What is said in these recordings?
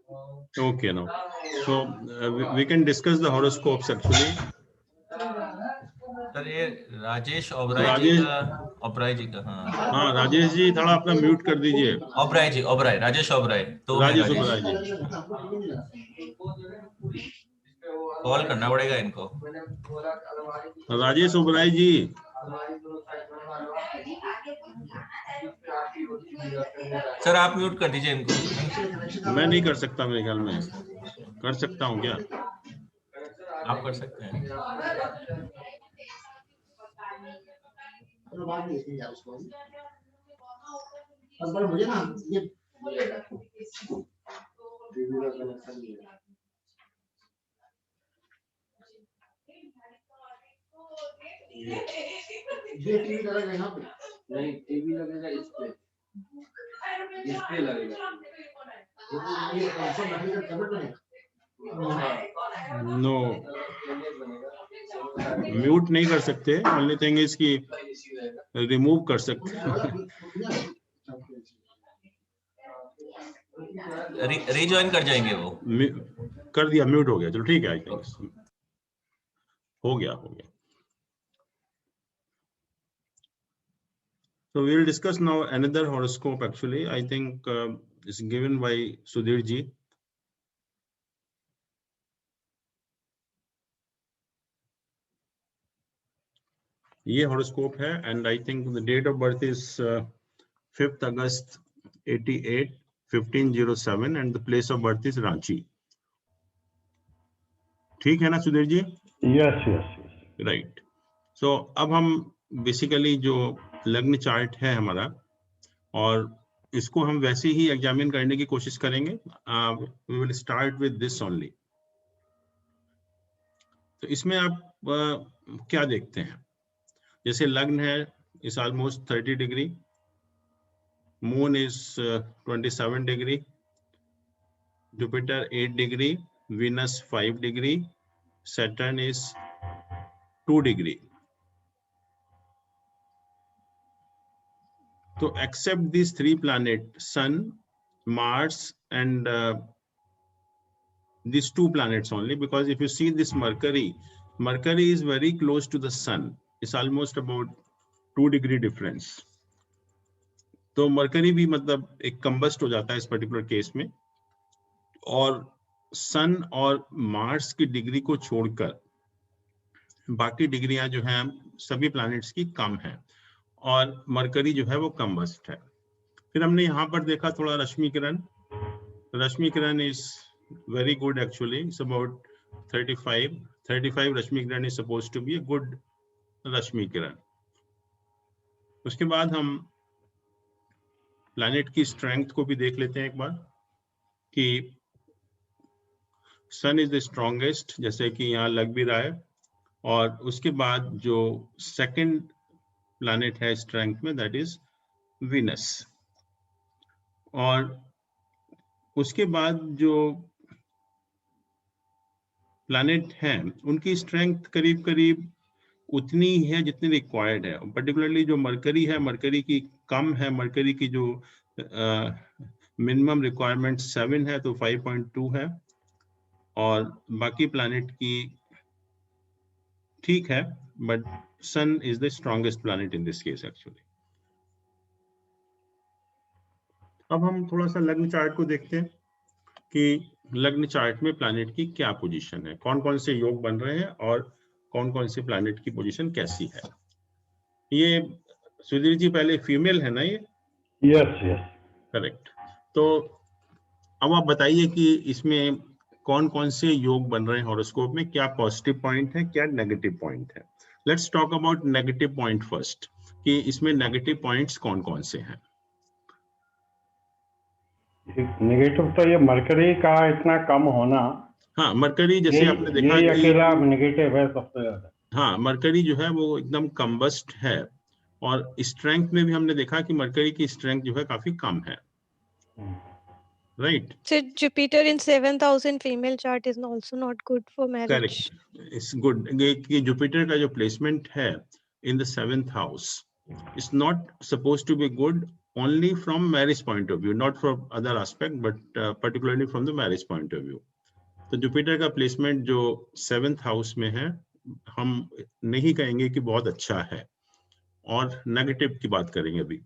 Okay, now. So we can discuss the horoscopes actually. Sir ये राजेश ओबराय जी का हाँ राजेश जी थोड़ा अपना म्यूट कर दीजिए। ओबराय राजेश ओबराय तो राजेश ओबराय जी कॉल करना पड़ेगा इनको। राजेश ओबराय जी सर आप म्यूट कर दीजिए इनको। मैं नहीं कर सकता, मेरे ख्याल में कर सकता हूँ क्या? आप कर सकते हैं। मुझे ना ये टीवी लगेगा यहाँ पे, नहीं टीवी लगेगा इस पे लगेगा। ये ऑप्शन लगेगा तब तो नो म्यूट नहीं कर सकते, ओनली थिंग इज कि रिमूव कर सकते हैं। रीजॉइन कर जाएंगे वो। कर दिया, म्यूट हो गया, चलो ठीक है, आई थिंक हो गया। So we will discuss now another horoscope actually. I think it's given by Sudhir ji. ये horoscope है and I think the date of birth is 5th August 88 1507 and the place of birth is Ranchi. ठीक है ना Sudhir ji? Yes. Right. So अब हम basically जो लग्न chart है हमारा और इसको हम वैसे ही एग्जामिन करने की कोशिश करेंगे। We will start with this only. तो इसमें आप क्या देखते हैं? जैसे लग्न है इस almost 30 degree, moon is 27 degree, Jupiter 8 degree, Venus 5 degree, Saturn is 2 degree. तो except this 3 planet, sun, Mars and these 2 planets only, because if you see this Mercury is very close to the sun. It's almost about 2 degree difference. तो Mercury भी मतलब एक combust हो जाता है इस particular case में, और सन और मार्स की डिग्री को छोड़कर बाकी डिग्रियां जो हैं सभी प्लैनेट्स की कम है, और Mercury जो है वो कंबस्ट है। फिर हमने यहाँ पर देखा थोड़ा रश्मि किरण is very good actually. It's about 35 Rashmi Kiran is supposed to be a good Rashmi Kiran. उसके बाद हम प्लैनेट की स्ट्रेंथ को भी देख लेते हैं एक बार कि सन इज द स्ट्रॉन्गेस्ट, जैसे कि यहाँ लग भी रहा है, और उसके बाद जो सेकंड प्लैनेट है स्ट्रेंथ में दैट इज वीनस, और उसके बाद जो प्लैनेट हैं उनकी स्ट्रेंथ करीब उतनी ही है जितनी रिक्वायर्ड है। पर्टिकुलरली जो मरकरी है, मरकरी की कम है, मरकरी की जो मिनिमम रिक्वायरमेंट 7 है तो 5.2 है, और बाकी प्लैनेट की ठीक है, but sun is the strongest planet in this case actually. अब हम थोड़ा सा लग्न चार्ट को देखते हैं कि लग्न चार्ट में प्लैनेट की क्या पोजीशन है, कौन कौन से योग बन रहे हैं और कौन कौन से प्लैनेट की पोजीशन कैसी है। ये सुधीर जी पहले फीमेल है ना ये? Yes correct. तो अब आप बताइए कि इसमें कौन कौन से योग बन रहे हैं हॉरोस्कोप में, क्या पॉजिटिव पॉइंट है, क्या नेगेटिव पॉइंट है। Let's talk about negative point first, कि इसमें नेगेटिव पॉइंट्स कौन कौन से हैं। नेगेटिव तो ये मरकरी का इतना कम होना। हाँ, मरकरी जैसे आपने देखा ये कि अकेला नेगेटिव है सबसे ज्यादा। हाँ, मरकरी जो है वो एकदम कंबस्ट है, और स्ट्रेंथ में भी हमने देखा कि मरकरी की स्ट्रेंथ जो है काफी कम है, right. So Jupiter in 7,000 female chart is also not good for marriage. Correct, it's good कि जुपिटर का जो प्लेसमेंट है in the 7th house is not suppose to be good only from marriage point of view, not from other aspect, but particularly from the marriage point of view. तो Jupiter का placement जो 7th house में है, हम नहीं कहेंगे कि बहुत अच्छा है, और नेगेटिव की बात करेंगे अभी।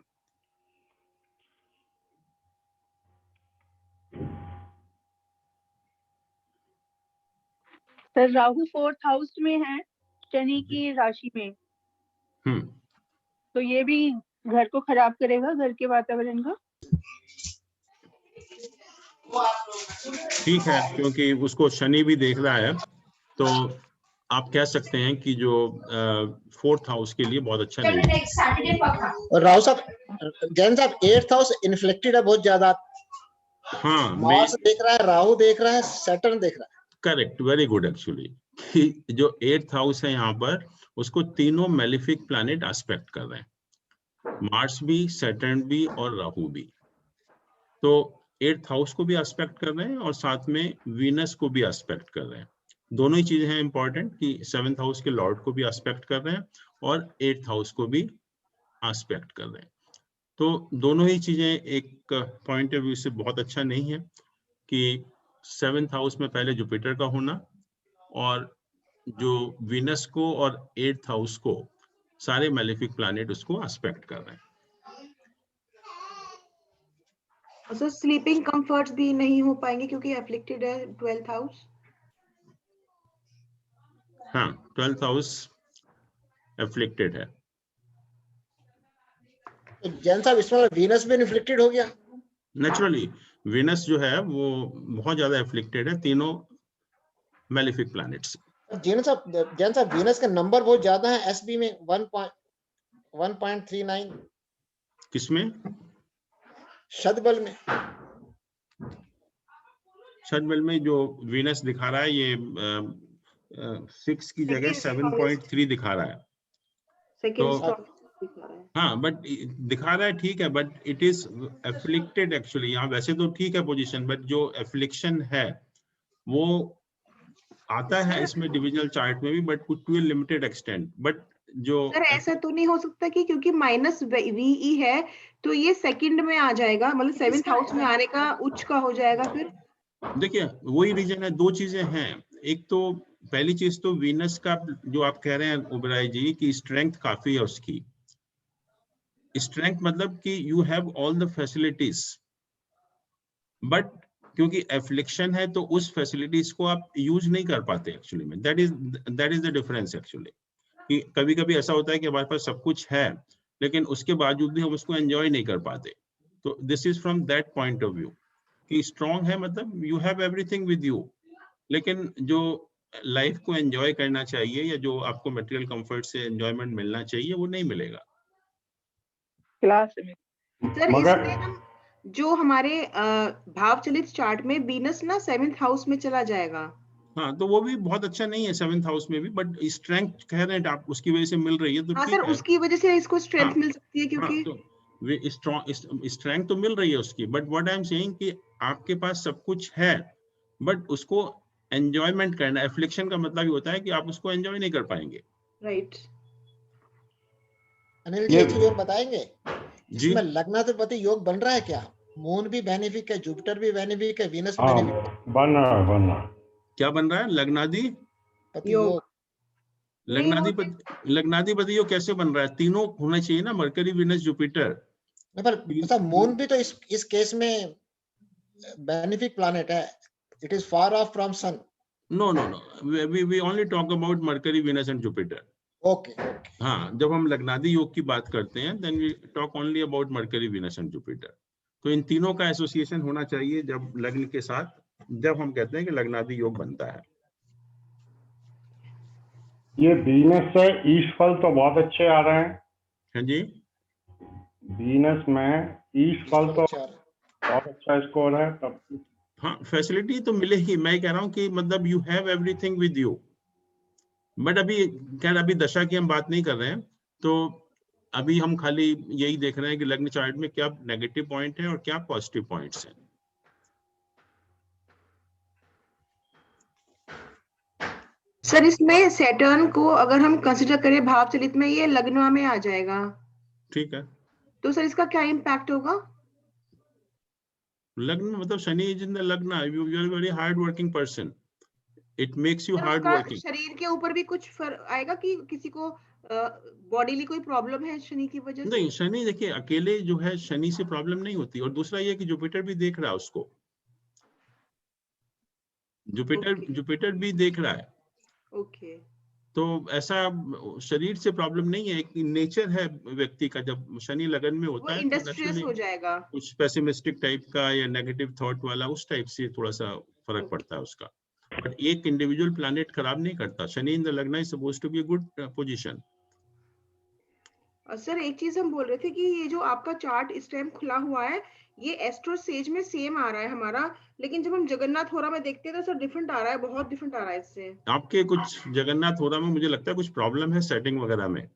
सर राहु 4th हाउस में है, शनि की राशि में, तो ये भी घर को खराब करेगा, घर के वातावरण का। ठीक है, क्योंकि उसको शनि भी देख रहा है, तो आप कह सकते हैं कि जो 4th हाउस के लिए बहुत अच्छा नहीं है। और राहु साहब, जैन साहब 8th हाउस इन्फ्लेक्टेड है बहुत ज्यादा। हाँ, मार्स देख रहा है, राहु देख रहा है, सैटर्न देख रहा है। Correct, very good. एक्चुअली कि जो 8th हाउस है यहाँ पर, उसको तीनों मेलिफिक प्लैनेट एस्पेक्ट कर रहे हैं, मार्स भी, सैटर्न भी और राहु भी। तो 8th हाउस को भी एस्पेक्ट कर रहे हैं और साथ में वीनस को भी एस्पेक्ट कर रहे हैं। दोनों ही चीजें हैं इंपॉर्टेंट, कि 7th हाउस के लॉर्ड को भी एस्पेक्ट कर रहे हैं और 8th हाउस को भी एस्पेक्ट कर रहे हैं। तो दोनों ही चीजें एक पॉइंट ऑफ व्यू से बहुत अच्छा नहीं है कि 7th हाउस में पहले जुपिटर का होना और जो वीनस को और 8th हाउस को सारे मेलेफिक प्लैनेट उसको एस्पेक्ट कर रहे हैं। सर स्लीपिंग कंफर्ट्स भी नहीं हो पाएंगे क्योंकि एफ्लिक्टेड है 12th हाउस। हाँ, 12th हाउस एफ्लिक्टेड है। तो जैन साहब इसमें वीनस भी इन्फ्लिक्टेड हो गया। नेचुरली वीनस जो है वो बहुत ज्यादा एफ्लिक्टेड है तीनों मेलेफिक प्लैनेट्स। जैन साहब वीनस का नंबर बहुत ज्यादा है, एसबी में 1.39। किसमें? शतबल में। शतबल में जो वीनस दिखा रहा है ये 6 की जगह 7.3 दिखा रहा है। तो हाँ, बट दिखा रहा है ठीक है, but it is afflicted actually. यहाँ वैसे तो ठीक है पोजीशन, बट जो एफ्लिक्शन है वो आता है इसमें डिविजनल चार्ट में भी, but to a limited extent. But जो सर ऐसा तो नहीं हो सकता कि क्योंकि माइनस वीई है तो ये सेकंड में आ जाएगा, मतलब 7th हाउस में आने का उच्च का हो जाएगा? फिर देखिए वही रीजन है, दो चीजें हैं। एक तो पहली चीज तो वीनस का जो आप कह रहे हैं ओबराय जी की स्ट्रेंथ काफी है उसकी। स्ट्रेंथ मतलब कि you have all the facilities, but क्योंकि एफ्लिक्शन है तो उस फैसिलिटीज को आप यूज नहीं कर पाते एक्चुअली में। That is the difference actually. कि कभी कभी ऐसा होता है कि हमारे पास सब कुछ है लेकिन उसके बावजूद भी हम उसको एंजॉय नहीं कर पाते। तो this is from that point of view कि स्ट्रॉन्ग है मतलब you have everything with you, लेकिन जो लाइफ को एंजॉय करना चाहिए या जो आपको मटेरियल कंफर्ट से एंजॉयमेंट मिलना चाहिए वो नहीं मिलेगा। क्लास में सर इसमें हम जो हमारे भाव चलित चार्ट में वीनस ना 7th हाउस में चला जाएगा। हाँ, तो वो भी बहुत अच्छा नहीं है 7th हाउस में भी, बट स्ट्रेंथ कह रहे हैं आप उसकी वजह से मिल रही है तो हाँ ठीक सर, है। उसकी वजह से इसको स्ट्रेंथ मिल सकती है क्योंकि हाँ, तो स्ट्रेंथ तो मिल रही है उसकी, but what I am saying कि आपके पास सब कुछ है बट उसको एंजॉयमेंट करना। एफ्लिक्शन का मतलब ये होता है कि आप उसको एंजॉय नहीं कर पाएंगे। राइट। अनिल जी एक चीज और बताएंगे, जी इसमें लग्नाधिपति योग बन रहा है क्या? मून भी बेनिफिक है, जुपिटर भी बेनिफिक है, वीनस भी बेनिफिक। बन रहा क्या बन रहा है? लग्नाधिपति योग। लग्नाधिपति योग कैसे बन रहा है? तीनों होना चाहिए ना, मरकरी, वीनस, जुपिटर। पर मून भी तो इस केस में बेनिफिक प्लैनेट है। It is far off from sun. No, we only talk about Mercury, Venus and Jupiter. Okay. हाँ, जब हम लग्नादि योग की बात करते हैं then we talk only about Mercury, Venus and Jupiter. तो इन तीनों का एसोसिएशन होना चाहिए जब लग्न के साथ, जब हम कहते हैं कि लग्नादि योग बनता है। ये वीनस से ईश फल तो बहुत अच्छे आ रहे हैं। हाँ जी, वीनस में ईश फल तो बहुत अच्छा स्कोर है तब। हाँ, फैसिलिटी तो मिलेगी। मैं कह रहा हूँ कि मतलब you have everything with you, but अभी खैर अभी दशा की हम बात नहीं कर रहे हैं, तो अभी हम खाली यही देख रहे हैं कि लग्न चार्ट में क्या नेगेटिव पॉइंट है और क्या पॉजिटिव पॉइंट्स हैं। सर इसमें सैटर्न को अगर हम कंसीडर करें भाव चलित में, ये लग्न में आ जाएगा। ठीक है, तो सर इसका क्या इम्पैक्ट होगा? लग्न मतलब Shani is in the lagna, you are very hard working person, it makes you sir hard उसका वर्किंग। शरीर के ऊपर भी कुछ फर्क आएगा कि किसी को बॉडीली कोई प्रॉब्लम है शनि की वजह से? नहीं, शनि देखिए अकेले जो है शनि से प्रॉब्लम नहीं होती, और दूसरा ये कि जुपिटर भी देख रहा है उसको, जुपिटर भी देख रहा है, ओके। तो ऐसा शरीर से प्रॉब्लम नहीं है, एक नेचर है व्यक्ति का, जब शनि लगन में वो होता है तो इंडस्ट्रियस naturally हो जाएगा। कुछ पेसिमिस्टिक टाइप का या नेगेटिव थॉट वाला उस टाइप से थोड़ा सा फर्क Okay. पड़ता है उसका, बट एक इंडिविजुअल प्लैनेट खराब नहीं करता। Shani in the lagna is supposed to be a good position. Sir एक चीज हम बोल रहे थे कि ये जो आपका चार्ट इस टाइम खुला हुआ है, ये एस्ट्रो सेज में सेम आ रहा है हमारा, लेकिन जब हम जगन्नाथ होरा में देखते हैं तो सर डिफरेंट आ रहा है, बहुत डिफरेंट आ रहा है इससे। आपके कुछ जगन्नाथ होरा में मुझे लगता है कुछ प्रॉब्लम है सेटिंग वगैरह में।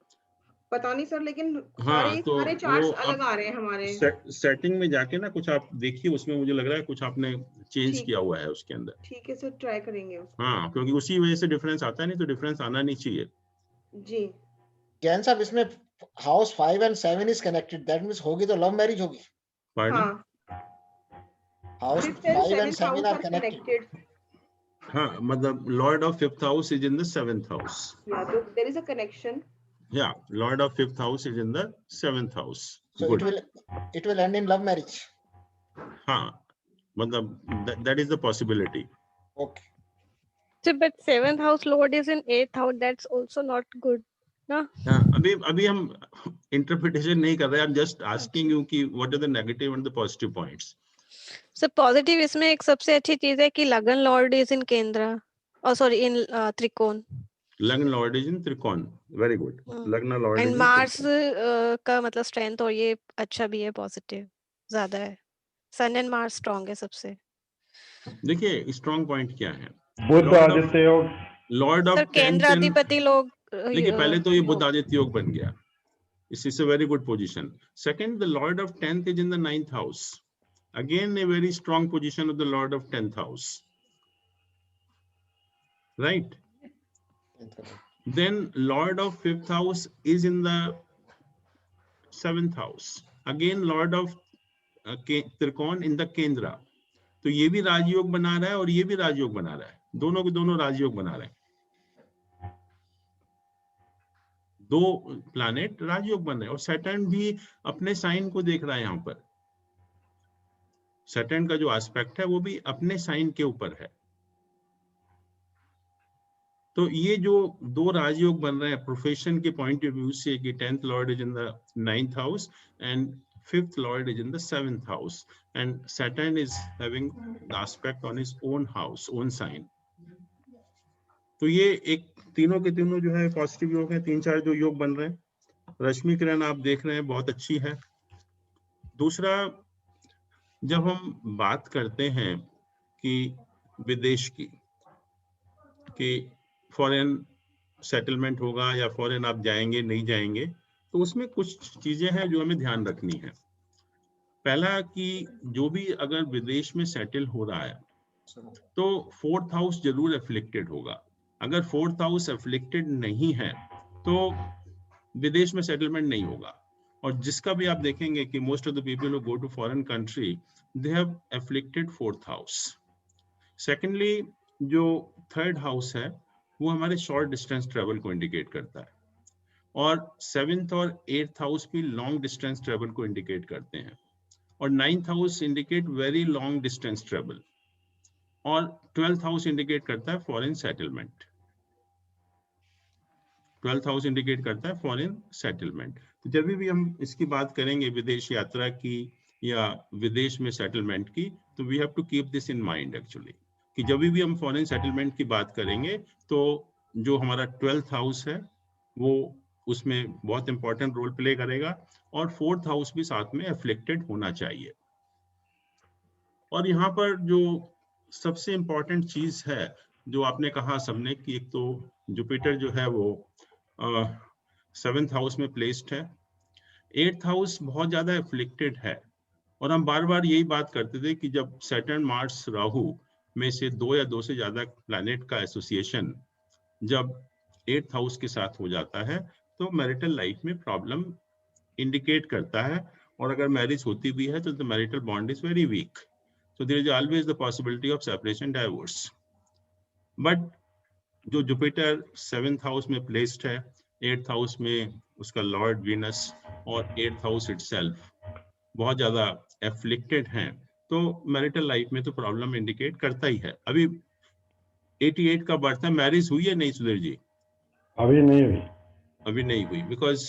पता नहीं सर, लेकिन हाँ, सारे तो सारे वो चार्ट्स आप अलग आ रहे हैं हमारे। सेटिंग में जाके ना कुछ आप देखिए, उसमें मुझे लग रहा है कुछ आपने चेंज ठीक किया हुआ है उसके अंदर। ठीक है सर, ट्राई करेंगे उसको। हाँ, क्योंकि उसी वजह से डिफरेंस आता है, नहीं तो डिफरेंस आना नहीं चाहिए। जी ज्ञान साहब इसमें house 5 and 7 is connected, that means होगी तो लव मैरिज होगी। Pardon? हाँ, house fifth and 5 and seventh 7 house are are connected. Connected. हाँ, मतलब lord of fifth house is in the seventh house. या तो there is a connection. Yeah, Lord of fifth house is in the seventh house. So Good. it will end in love marriage. हाँ, मतलब that is the possibility. Okay. So, but seventh house lord is in eighth house. That's also not good, no? हाँ, अभी हम interpretation नहीं कर रहे हैं. I'm just asking you कि what are the negative and the positive points. So positive इसमें एक सबसे अच्छी चीज है कि लगन lord is in केंद्र, oh sorry in त्रिकोण. लग्न लॉर्ड इज इन त्रिकोण, वेरी गुड। लग्न लॉर्ड एंड इज मार्स का मतलब स्ट्रेंथ, और ये अच्छा भी है, पॉजिटिव ज्यादा है। सन एंड मार्स स्ट्रांग है सबसे। देखिए स्ट्रॉन्ग पॉइंट क्या है, बुध आदित्य योग, lord sir of tenth and, केंद्राधिपति लोग देखिए पहले तो ये बुध आदित्य योग बन गया, इस अ very good position. Second, the lord of tenth is in the ninth house, again a very strong position of the lord of tenth house, right? Then lord of fifth house is in the seventh house, again lord of त्रिकोण in the केंद्र, तो ये भी राजयोग बना रहा है और ये भी राजयोग बना रहा है, दोनों के दोनों राजयोग बना रहे हैं, दो प्लैनेट राजयोग बन रहे हैं। और सैटर्न भी अपने साइन को देख रहा है, यहाँ पर सैटर्न का जो एस्पेक्ट है वो भी अपने साइन के ऊपर है। तो ये जो दो राजयोग बन रहे हैं प्रोफेशन के पॉइंट ऑफ व्यू से, कि 10th lord is in the 9th house and 5th lord is in the 7th house, and Saturn is having the aspect on his own house, own sign. तो ये एक तीनों के तीनों जो है पॉजिटिव योग है, तीन चार जो योग बन रहे हैं। रश्मि किरण आप देख रहे हैं बहुत अच्छी है। दूसरा, जब हम बात करते हैं कि विदेश की फॉरेन सेटलमेंट होगा या फॉरेन आप जाएंगे नहीं जाएंगे, तो उसमें कुछ चीजें हैं जो हमें ध्यान रखनी है। पहला कि जो भी अगर विदेश में सेटल हो रहा है तो 4th हाउस जरूर एफ्लिक्टेड होगा। अगर 4th हाउस एफ्लिक्टेड नहीं है तो विदेश में सेटलमेंट नहीं होगा। और जिसका भी आप देखेंगे कि most of the people who go to foreign country, they have afflicted 4th house. Secondly, जो 3rd हाउस है वो हमारे शॉर्ट डिस्टेंस ट्रेवल को इंडिकेट करता है, और 7th और 8th हाउस भी लॉन्ग डिस्टेंस ट्रेवल को इंडिकेट करते हैं, और 9th house indicate very long distance travel, और 12th हाउस इंडिकेट करता है foreign settlement. 12th house indicate करता है फॉरेन सेटलमेंट। तो जब भी हम इसकी बात करेंगे विदेश यात्रा की या विदेश में सेटलमेंट की, तो we have to keep this in mind actually, कि जब भी हम फॉरेन सेटलमेंट की बात करेंगे तो जो हमारा 12th हाउस है वो उसमें बहुत इंपॉर्टेंट रोल प्ले करेगा, और 4th हाउस भी साथ में एफ्लिक्टेड होना चाहिए। और यहाँ पर जो सबसे इंपॉर्टेंट चीज है जो आपने कहा सबने, कि एक तो जुपिटर जो है वो 7th हाउस में प्लेस्ड है, 8th हाउस बहुत ज्यादा एफ्लिक्टेड है। और हम बार बार यही बात करते थे कि जब सैटर्न, मार्स, राहु में से दो या दो से ज्यादा प्लैनेट का एसोसिएशन जब 8th हाउस के साथ हो जाता है तो मैरिटल लाइफ में प्रॉब्लम इंडिकेट करता है, और अगर मैरिज होती भी है तो the marital bond is very weak, so there is always the possibility of separation, divorce. But जो जुपिटर 7th हाउस में प्लेस्ड है, 8th हाउस में उसका लॉर्ड वीनस और 8th हाउस इटसेल्फ बहुत ज्यादा एफ्लिक्टेड हैं, तो मैरिटल लाइफ में तो प्रॉब्लम इंडिकेट करता ही है। अभी 88 का बर्थ है, मैरिज हुई है नहीं सुधीर जी? अभी नहीं हुई। अभी नहीं हुई, because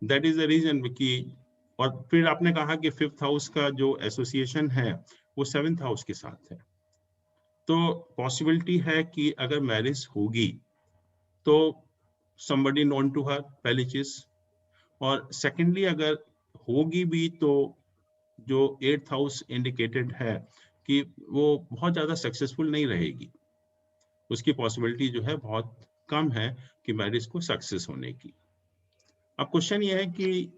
that is the reason कि, और फिर आपने कहा कि 5th हाउस का जो एसोसिएशन है वो 7th हाउस के साथ है, तो पॉसिबिलिटी है कि अगर मैरिज होगी तो somebody known to her, पहली चीज, और सेकेंडली अगर होगी भी तो जो 8th हाउस इंडिकेटेड है कि वो बहुत ज्यादा सक्सेसफुल नहीं रहेगी, उसकी पॉसिबिलिटी जो है बहुत कम है कि मैरिज को सक्सेस होने की। अब क्वेश्चन ये है कि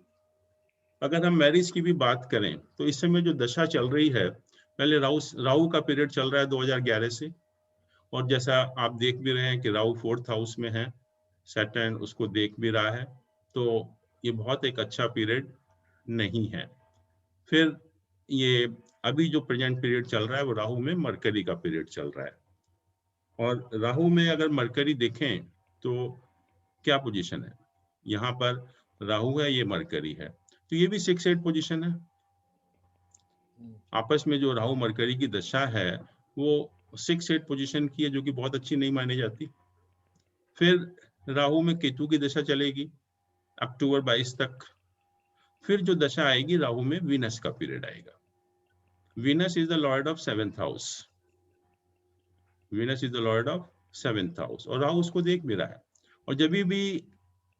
अगर हम मैरिज की भी बात करें तो इस समय जो दशा चल रही है, पहले राहु का पीरियड चल रहा है 2011 से, और जैसा आप देख भी रहे हैं कि राहु 4th हाउस में है, सैटर्न उसको देख भी रहा है, तो ये बहुत एक अच्छा पीरियड नहीं है। फिर ये अभी जो प्रेजेंट पीरियड चल रहा है वो राहु में मरकरी का पीरियड चल रहा है, और राहु में अगर मरकरी देखें तो क्या पोजीशन है, यहाँ पर राहु है, ये मरकरी है, तो ये भी 6-8 पोजीशन है। आपस में जो राहु मरकरी की दशा है वो 6-8 पोजीशन की है, जो कि बहुत अच्छी नहीं मानी जाती। फिर राहु में केतु की दशा चलेगी अक्टूबर 22 तक। फिर जो दशा आएगी राहु में वीनस का पीरियड आएगा। Venus is the lord of 7th house, Venus is the lord of 7th house, और राहु उसको देख भी रहा है। और जब भी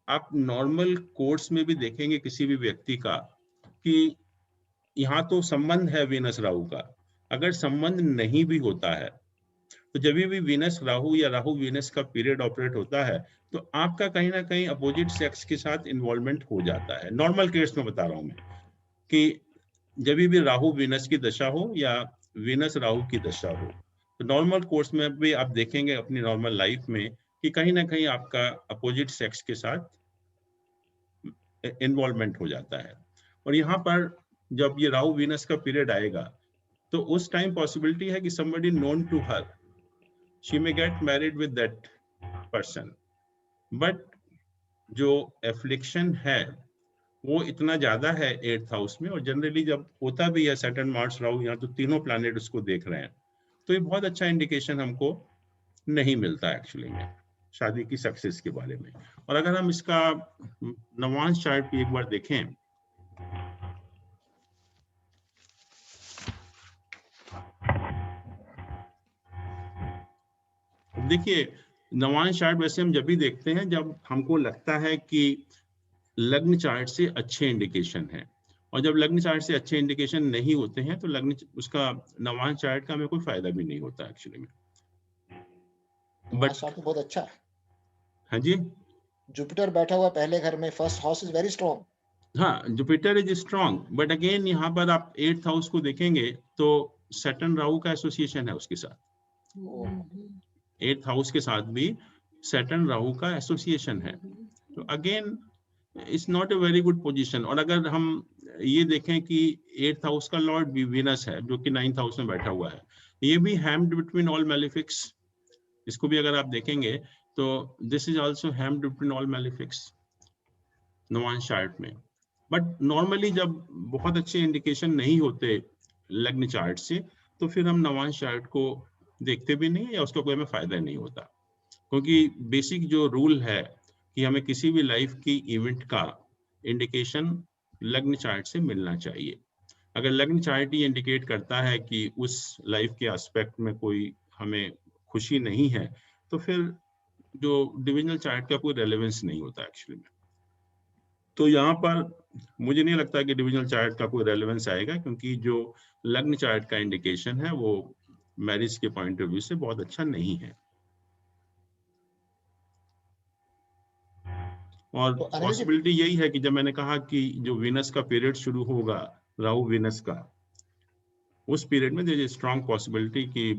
आप नॉर्मल कोर्स में भी देखेंगे किसी भी व्यक्ति का कि यहाँ तो संबंध है वीनस राहु का, अगर संबंध नहीं भी होता है तो जब भी वीनस राहु या राहु वीनस का पीरियड ऑपरेट होता है तो आपका कहीं ना कहीं अपोजिट सेक्स के साथ इन्वॉल्वमेंट हो जाता है। नॉर्मल केस में बता रहा हूं मैं कि जब भी राहु वीनस की दशा हो या वीनस राहु की दशा हो, तो नॉर्मल कोर्स में भी आप देखेंगे अपनी नॉर्मल लाइफ में कि कहीं ना कहीं आपका अपोजिट सेक्स के साथ इन्वॉल्वमेंट हो जाता है। और यहाँ पर जब ये राहु वीनस का पीरियड आएगा तो उस टाइम पॉसिबिलिटी है कि somebody known to her, she may get married with that person, but जो एफ्लिक्शन है वो इतना ज्यादा है 8th हाउस में, और जनरली जब होता भी है सैटर्न मार्स राहु, यहाँ तो तीनों प्लैनेट उसको देख रहे हैं, तो ये बहुत अच्छा इंडिकेशन हमको नहीं मिलता एक्चुअली में शादी की सक्सेस के बारे में। और अगर हम इसका नवांश चार्ट भी एक बार देखें, देखिए नवांश चार्ट वैसे हम जब भी देखते हैं जब हमको लगता है कि लग्न चार्ट से अच्छे इंडिकेशन है, और जब लग्न चार्ट से अच्छे इंडिकेशन नहीं होते हैं तो लग्न उसका नवांश चार्ट का हमें कोई फायदा भी नहीं होता एक्चुअली में। बट चार्ट बहुत अच्छा है। हाँ जी, जुपिटर बैठा हुआ पहले घर में, first house is very strong. हाँ Jupiter is strong, but again यहाँ पर आप 8th हाउस को देखेंगे तो सैटर्न राहु का एसोसिएशन है उसके साथ, 8th हाउस के साथ भी सैटर्न राहु का एसोसिएशन है, तो again it's not a very good position. और अगर हम ये देखें कि 8th हाउस का लॉर्ड भी वीनस है जो कि 9th हाउस में बैठा हुआ है, ये भी हैम्ड बिटवीन ऑल मैलिफिक्स, इसको भी अगर आप देखेंगे तो this is also harmed between all malefics नवांश चार्ट में। बट नॉर्मली जब बहुत अच्छे इंडिकेशन नहीं होते लग्न चार्ट से तो फिर हम नवांश चार्ट को देखते भी नहीं या उसका कोई हमें फायदा नहीं होता, क्योंकि बेसिक जो रूल है कि हमें किसी भी लाइफ की इवेंट का इंडिकेशन लग्न चार्ट से मिलना चाहिए। अगर लग्न चार्ट ही इंडिकेट करता है कि उस लाइफ के एस्पेक्ट में कोई हमें खुशी नहीं है तो फिर जो डिविजनल चार्ट का कोई रेलेवेंस नहीं होता एक्चुअली में। तो यहाँ पर मुझे नहीं लगता कि डिविजनल चार्ट का कोई रेलेवेंस आएगा, क्योंकि जो लग्न चार्ट का इंडिकेशन है वो मैरिज के पॉइंट ऑफ व्यू से बहुत अच्छा नहीं है। और पॉसिबिलिटी यही है कि जब मैंने कहा कि जो वीनस का पीरियड शुरू होगा राहु वीनस का, उस पीरियड में देयर इज स्ट्रांग पॉसिबिलिटी कि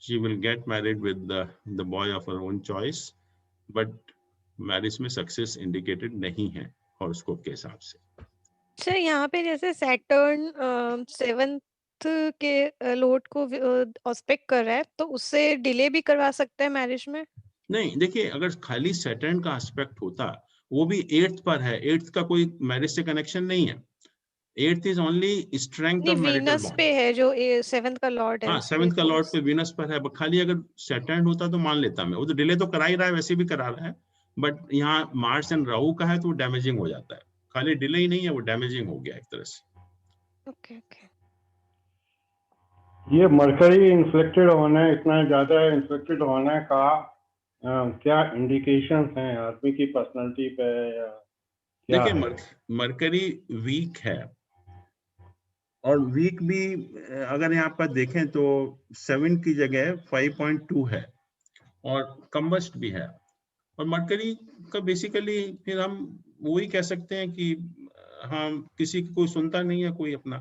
she will get married with the boy of her own choice, but marriage में सक्सेस इंडिकेटेड नहीं है। हॉरोस्कोप के हिसाब से। अच्छा, यहाँ पे जैसे सैटर्न 7th के लॉर्ड को ऑस्पेक्ट कर रहा है, तो उससे डिले भी करवा सकते हैं मैरिज में? नहीं, देखिए, अगर खाली सैटर्न का एस्पेक्ट होता, वो भी 8th पर है, 8th का कोई मैरिज से कनेक्शन नहीं है। 8th इज ओनली स्ट्रेंथ नहीं, ऑफ मैरिटल वीनस बॉन्ड। पे है जो 7th का लॉर्ड है हाँ, उस पे 7th का तो लॉर्ड पे वीनस पर है, but खाली अगर सैटर्न होता तो मान लेता मैं, वो तो डिले तो करा ही रहा है, वैसे भी करा रहा है, बट यहाँ मार्स एंड राहु का है तो वो डैमेजिंग हो जाता है। खाली डिले ही नहीं है, वो डैमेजिंग हो गया एक तरह से। Okay okay. ये मरकरी इन्फ्लेक्टेड होना, इतना ज्यादा इन्फ्लेक्टेड होने का क्या इंडिकेशंस हैं आदमी की पर्सनालिटी पे, या क्या देखिए, है? मरकरी वीक है, और वीक भी अगर यहाँ पर देखें तो 7 की जगह 5.2 है, और कम्बस्ट भी है। और मरकरी का बेसिकली फिर हम वही कह सकते हैं कि हम किसी की कोई सुनता नहीं है कोई अपना।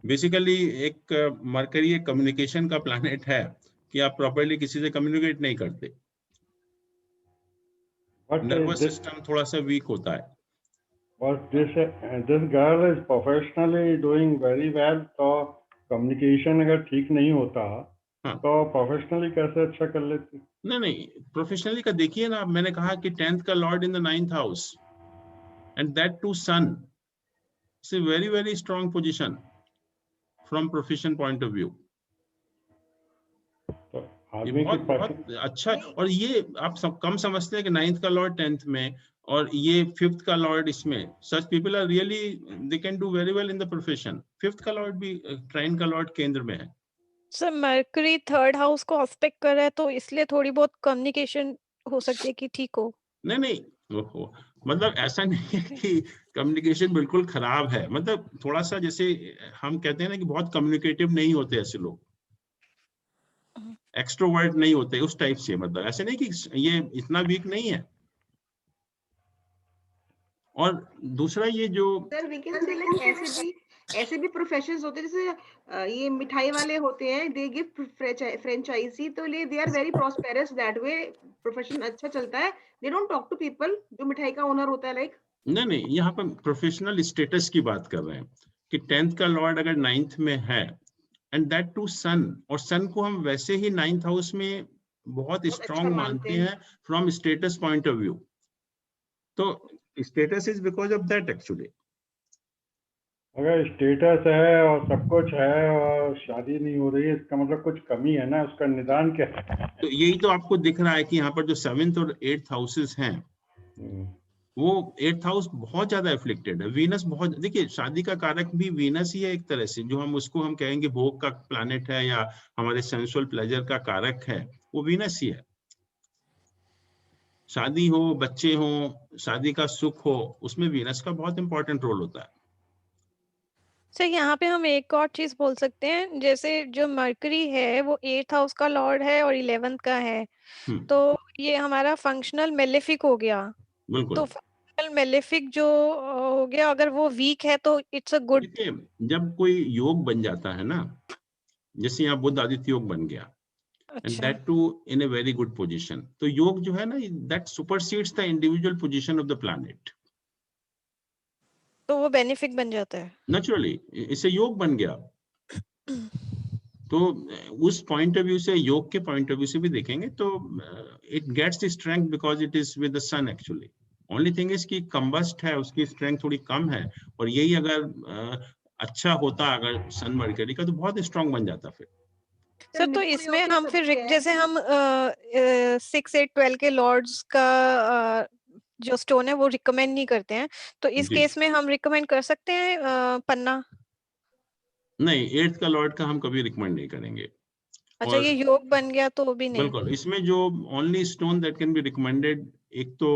बेसिकली एक मरकरी एक कम्युनिकेशन का प्लैनेट है कि आप प्रॉपर्ली किसी से कम्युनिकेट नहीं करते। नर्वस सिस्टम थोड़ा सा वीक होता है। But this girl is professionally doing very well, तो कम्युनिकेशन अगर ठीक नहीं होता हाँ। तो प्रोफेशनली कैसे अच्छा कर लेती? नहीं, प्रोफेशनली का देखिए ना, मैंने कहा कि 10th का lord in the 9th house and that too sun, it's a very very strong position from profession point of view. तो ये आदमी की बहुत अच्छा। और ये आप सब कम समझते हैं कि 9th का लॉर्ड 10th में, और ये 5th का लॉर्ड इसमें। Such people are really, they can do very well in the profession. 5th का लॉर्ड भी, ट्राइन का लॉर्ड केंद्र में है। सर, मरकरी 3rd हाउस को ऑस्पेक्ट कर रहा है, तो इसलिए थोड़ी बहुत कम्युनिकेशन हो सकती है कि ठीक हो। नहीं नहीं, ओहो, मतलब ऐसा नहीं है कि कम्युनिकेशन बिल्कुल खराब है, मतलब थोड़ा सा, जैसे हम कहते हैं ना कि बहुत कम्युनिकेटिव नहीं होते ऐसे लोग, एक्सट्रोवर्ट नहीं होते, उस टाइप से। मतलब ऐसे नहीं कि ये इतना वीक नहीं है। और दूसरा ये जो sir we can say like ऐसे भी प्रोफेशंस होते हैं, जैसे ये मिठाई वाले होते हैं, दे गिव फ्रेंचाइजी, तो they are very prosperous that way, profession अच्छा चलता है, they don't talk to people. जो मिठाई का ओनर होता है लाइक, नहीं, यहाँ पर प्रोफेशनल स्टेटस की बात कर रहे हैं कि 10th का लॉर्ड अगर 9th में है, एंड दैट टू सन, और सन को हम वैसे ही 9th हाउस में बहुत बहुत स्ट्रांग अच्छा मानते मानते हैं। हैं from status point of view. तो status is because of that actually. अगर स्टेटस है और सब कुछ है और शादी नहीं हो रही है, इसका मतलब कुछ कमी है ना, उसका निदान क्या है? तो यही तो आपको दिख रहा है कि यहाँ पर जो 7th और 8th हाउसेस हैं, वो 8th हाउस बहुत ज्यादा एफ्लिक्टेड है। वीनस बहुत, देखिए, शादी का कारक भी वीनस ही है एक तरह से, जो हम उसको हम कहेंगे भोग का प्लैनेट है या हमारे सेंसुअल प्लेजर का कारक है, वो वीनस ही है। शादी हो, बच्चे हो, शादी का सुख हो, उसमें वीनस का बहुत इंपॉर्टेंट रोल होता है। सर, यहाँ पे हम एक और चीज बोल सकते हैं, जैसे जो मरकरी है वो 8th हाउस का लॉर्ड है और 11th का है, तो ये हमारा फंक्शनल मेलेफिक हो गया। बिल्कुल। तो फंक्शनल मेलेफिक जो हो गया, अगर वो वीक है तो इट्स अ गुड। देखिए, जब कोई योग बन जाता है ना, जैसे यहाँ बुध आदित्य योग बन गया, and अच्छा, that too in a very good position, तो योग जो है ना, that supersedes the individual position of the planet तो वो बेनिफिक बन जाता है। naturally, इससे योग बन गया। तो उस पॉइंट ऑफ व्यू से, योग के पॉइंट ऑफ व्यू से भी देखेंगे तो it gets the strength because it is with the sun actually. Only thing is कि कंबस्ट है, उसकी स्ट्रेंथ थोड़ी कम है, और यही अगर अच्छा होता अगर सन मरकरी का, तो बहुत स्ट्रांग बन जाता फिर। सर, तो मिथुन इसमें योग के हम सब फिर पे है। जैसे हम 6, 8, 12 के लॉर्ड्स का जो स्टोन है वो रिकमेंड नहीं करते हैं, तो इस जी। केस में हम रिकमेंड कर सकते हैं पन्ना? नहीं, 8th का लॉर्ड का हम कभी रिकमेंड नहीं करेंगे। अच्छा, और ये योग बन गया तो भी नहीं? बिल्कुल, इसमें जो only stone that can be recommended, एक तो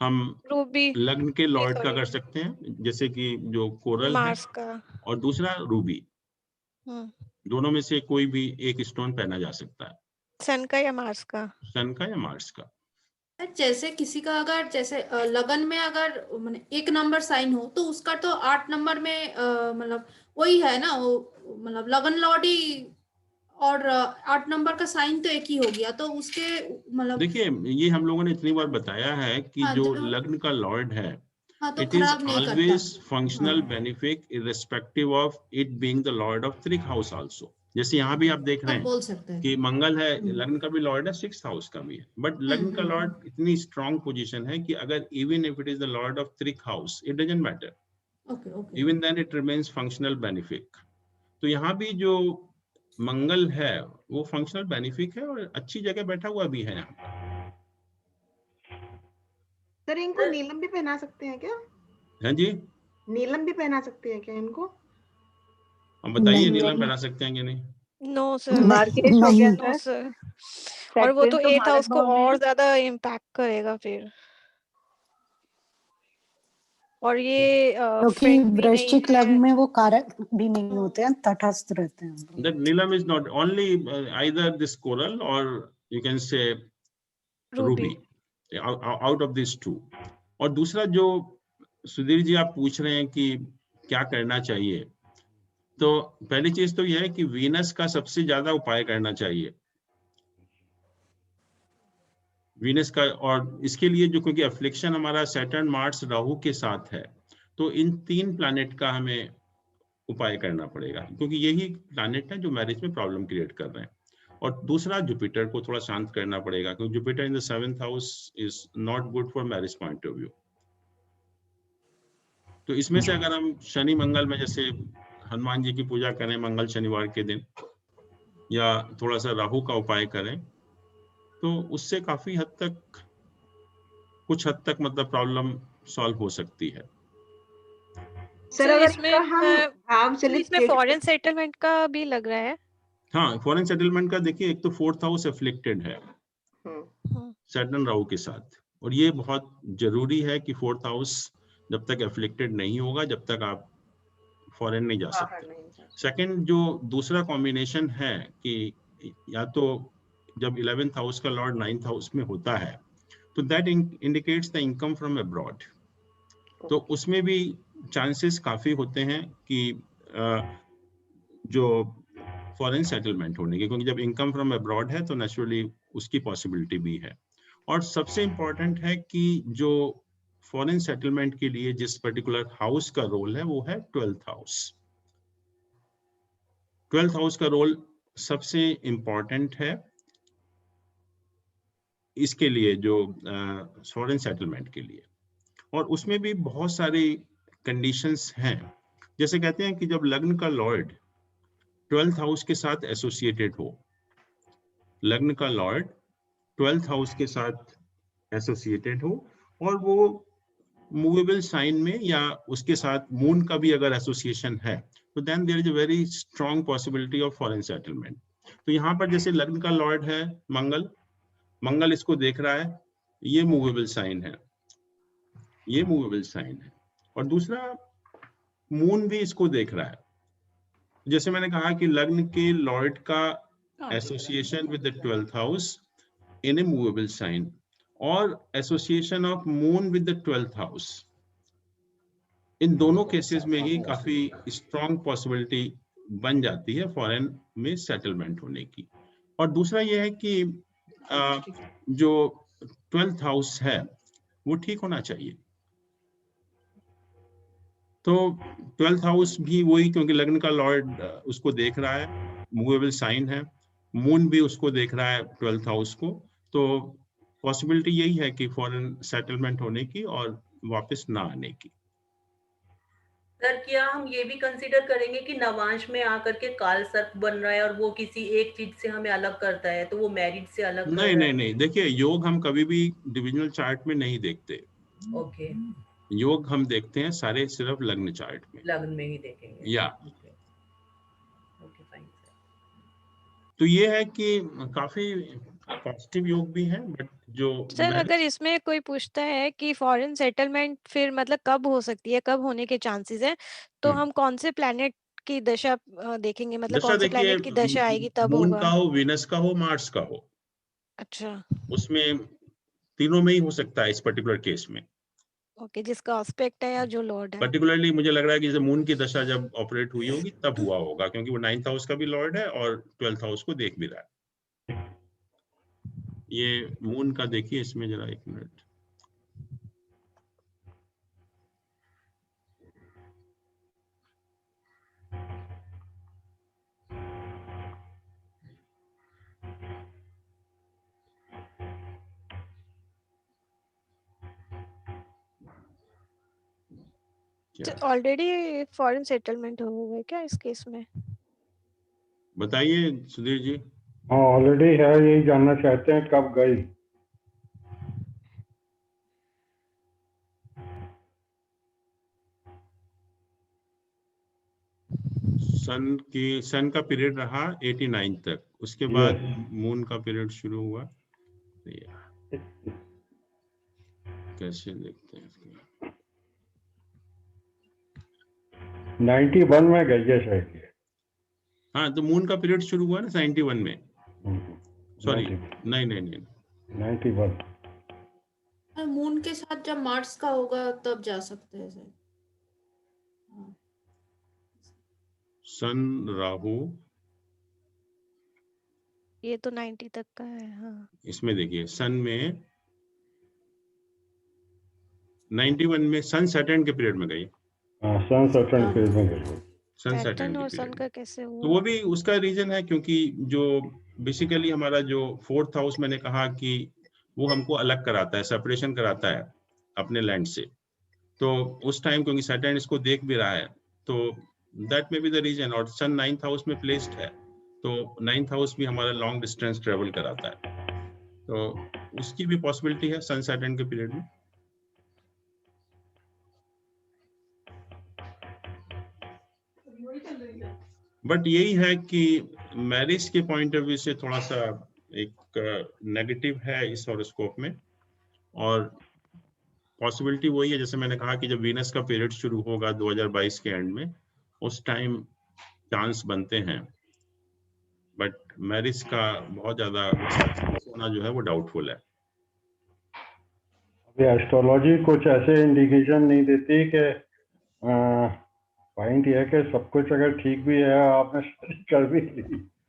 हम रूबी, लग्न के लॉर्ड का सॉरी, कर सकते हैं, जैसे कि जो कोरल है, मार्स का। और दूसरा रूबी। दोनों में से कोई भी एक स्टोन पहना जा सकता है, सन का या मार्स का? सन का या मार्स का। जैसे किसी का अगर जैसे लगन में अगर माने 1 नंबर साइन हो, तो उसका तो 8 नंबर में मतलब वही है ना, वो मतलब लगन लॉर्ड ही और 8 नंबर का साइन तो एक ही हो गया, तो उसके मतलब देखिए ये हम लोगों ने इतनी बार बताया है कि हाँ, जो लग्न का लॉर्ड है, हाँ, तो it is खराब नहीं always करता। functional हाँ। benefic irrespective of it being the lord of 3rd house also। जैसे यहाँ भी आप देख रहे तब हैं बोल सकते हैं कि मंगल है, लग्न का भी लॉर्ड है, 6th हाउस का भी है, बट लग्न का लॉर्ड इतनी स्ट्रॉन्ग पोजीशन है कि अगर even if it is the lord of 3rd house, it doesn't matter, okay okay even then it remains functional benefic. तो यहाँ भी जो मंगल है वो फंक्शनल बेनिफिक है और अच्छी जगह बैठा हुआ भी है यहाँ पर। सर इनको नीलम भी पहना सकते हैं क्या? हाँ जी, नीलम भी पहना सकते हैं क्या इनको? अब बताइए नहीं, नीलम नहीं। पहना सकते हैं कि नहीं? नो सर, मार्केट हो गया नहीं, नो सर। सर। और वो तो सेकंड 8th हाउस को मालक भाव में और है। ज्यादा इम्पैक्ट करेगा फिर। और ये क्योंकि फ्रेंड भी नहीं वृश्चिक है। लग्न में वो कारक भी नहीं होते हैं, तटस्थ रहते हैं। That Neelam is not only either this coral or you can say ruby, out of these two। और दूसरा जो सुधीर जी आप पूछ रहे हैं कि क्या करना चाहिए, तो पहली चीज तो यह है कि वीनस का सबसे ज्यादा उपाय करना चाहिए, वीनस का। और इसके लिए जो, क्योंकि अफ्लिक्शन हमारा सैटर्न मार्स राहु के साथ है, तो इन 3 प्लैनेट का हमें उपाय करना पड़ेगा, क्योंकि यही प्लैनेट है जो मैरिज में प्रॉब्लम क्रिएट कर रहे हैं। और दूसरा जुपिटर को थोड़ा शांत करना पड़ेगा, क्योंकि Jupiter in the 7th house is not good for marriage point of view. तो इसमें से अगर हम शनि मंगल में जैसे हनुमान जी की पूजा करें मंगल शनिवार के दिन, या थोड़ा सा राहु का उपाय करें, तो उससे काफी हद तक, कुछ हद तक मतलब प्रॉब्लम सॉल्व हो सकती है। सर अगर इसमें इनका हम भाव चलित इसमें फॉरेन सेटलमेंट का भी लग रहा है। हाँ, फॉरेन सेटलमेंट का देखिए, एक तो 4th हाउस अफ्लिक्टेड है सैटर्न राहु के साथ, और ये बहुत जरूरी है कि 4th हाउस जब तक अफ्लिक्टेड नहीं होगा, जब तक आप फॉरेन नहीं जा सकते। सेकंड, जो दूसरा कॉम्बिनेशन है कि या तो जब 11th हाउस का लॉर्ड 9th हाउस में होता है, तो that indicates the income from abroad. तो उसमें भी चांसेस काफी होते हैं कि जो फॉरेन सेटलमेंट होने के, क्योंकि जब इनकम फ्रॉम अब्रॉड है तो नेचुरली उसकी पॉसिबिलिटी भी है। और सबसे इंपॉर्टेंट है कि जो फॉरेन सेटलमेंट के लिए जिस पर्टिकुलर हाउस का रोल है वो है 12th हाउस। 12th हाउस का रोल सबसे इंपॉर्टेंट है इसके लिए, जो फॉरेन सेटलमेंट के लिए। और उसमें भी बहुत सारी कंडीशंस हैं, जैसे कहते हैं कि जब लग्न का लॉर्ड 12th हाउस के साथ एसोसिएटेड हो, लग्न का लॉर्ड 12th हाउस के साथ एसोसिएटेड हो, और वो मूवेबल साइन में या उसके साथ मून का भी अगर एसोसिएशन है, तो then there is a very strong possibility of foreign settlement. तो यहाँ पर जैसे लग्न का लॉर्ड है मंगल, मंगल इसको देख रहा है, ये मूवेबल साइन है, ये मूवेबल साइन है। और दूसरा, मून भी इसको देख रहा है। जैसे मैंने कहा कि लग्न के लॉर्ड का association with the 12th house in a movable sign, और association of moon with the 12th house, इन दोनों केसेस में ही काफी स्ट्रॉन्ग पॉसिबिलिटी बन जाती है फॉरेन में सेटलमेंट होने की। और दूसरा यह है कि जो 12th हाउस है वो ठीक होना चाहिए। तो 12th हाउस भी वही, क्योंकि लग्न का लॉर्ड उसको देख रहा है, मूवेबल साइन है, मून भी उसको देख रहा है 12th हाउस को, तो पॉसिबिलिटी यही है कि फॉरेन सेटलमेंट होने की और वापस ना आने की। सर क्या हम ये भी कंसीडर करेंगे कि नवांश में आकर के काल सर्प बन रहा है और वो किसी एक चीज से हमें अलग करता है, तो वो मैरिज से अलग कर नहीं रहा है? नहीं, देखिए योग हम कभी भी डिविजनल चार्ट में नहीं देखते। ओके, योग हम देखते हैं सारे सिर्फ लग्न चार्ट में, लग्न में ही देखेंगे। या ओके फाइन। तो ये है कि काफी पॉजिटिव योग भी है, बट जो सर अगर इसमें कोई पूछता है कि फॉरेन सेटलमेंट फिर मतलब कब हो सकती है, कब होने के चांसेस हैं, तो हम कौन से प्लैनेट की दशा देखेंगे, मतलब दशा कौन से देखिए, प्लैनेट की दशा आएगी तब मून होगा? का हो, वीनस का हो, मार्स का हो, अच्छा, उसमें तीनों में ही हो सकता है इस पर्टिकुलर केस में। ओके, जिसका एस्पेक्ट है या जो लॉर्ड है। पर्टिकुलरली मुझे लग रहा है कि जैसे मून की दशा जब ऑपरेट हुई होगी तब हुआ होगा, क्योंकि वो 9th हाउस का भी लॉर्ड है और 12th हाउस को देख भी रहा है। ये मून का देखिए इसमें जरा, एक मिनट। ऑलरेडी फॉरेन सेटलमेंट हुआ है क्या इस केस में? बताइए सुधीर जी। हाँ ऑलरेडी है, यही जानना चाहते हैं कब गई। सन का पीरियड रहा 89 तक, उसके बाद मून का पीरियड शुरू हुआ। कैसे देखते हैं इसको? 91 में गई है शायद ये। हाँ, तो मून का पीरियड शुरू हुआ ना 91 में। सॉरी, नहीं 91। मून के साथ जब मार्स का होगा तब जा सकते हैं सर। सन राहु, ये तो 90 तक का है। हाँ, इसमें देखिए सन में 91 में सन सैटर्न के पीरियड में गई। सन सैटर्न पीरियड में गई। सन सैटर्न सैटर्न और के सन पीरियड का कैसे हुआ? तो वो भी उसका रीजन है, क्योंकि जो बेसिकली हमारा जो 4th हाउस मैंने कहा कि वो हमको अलग कराता है, सेपरेशन कराता है अपने लैंड से। तो उस टाइम क्योंकि सैटर्न इसको देख भी रहा है, तो that may be the reason. और सन 9th हाउस में प्लेस्ड है, तो 9th हाउस भी हमारा लॉन्ग डिस्टेंस ट्रेवल कराता है, तो उसकी भी पॉसिबिलिटी है सन सैटर्न के पीरियड में। बट यही है कि मैरिज के पॉइंट ऑफ व्यू से थोड़ा सा एक नेगेटिव है इस हॉरोस्कोप में। और पॉसिबिलिटी वही है, जैसे मैंने कहा कि जब वीनस का पीरियड शुरू होगा 2022 के एंड में, उस टाइम चांस बनते हैं, बट मैरिज का बहुत ज्यादा होना जो है वो डाउटफुल है। अभी एस्ट्रोलॉजी कुछ ऐसे इंडिकेशन नहीं देती कि पॉइंट ये है कि सब कुछ अगर ठीक भी है, आपने शादी कर भी ली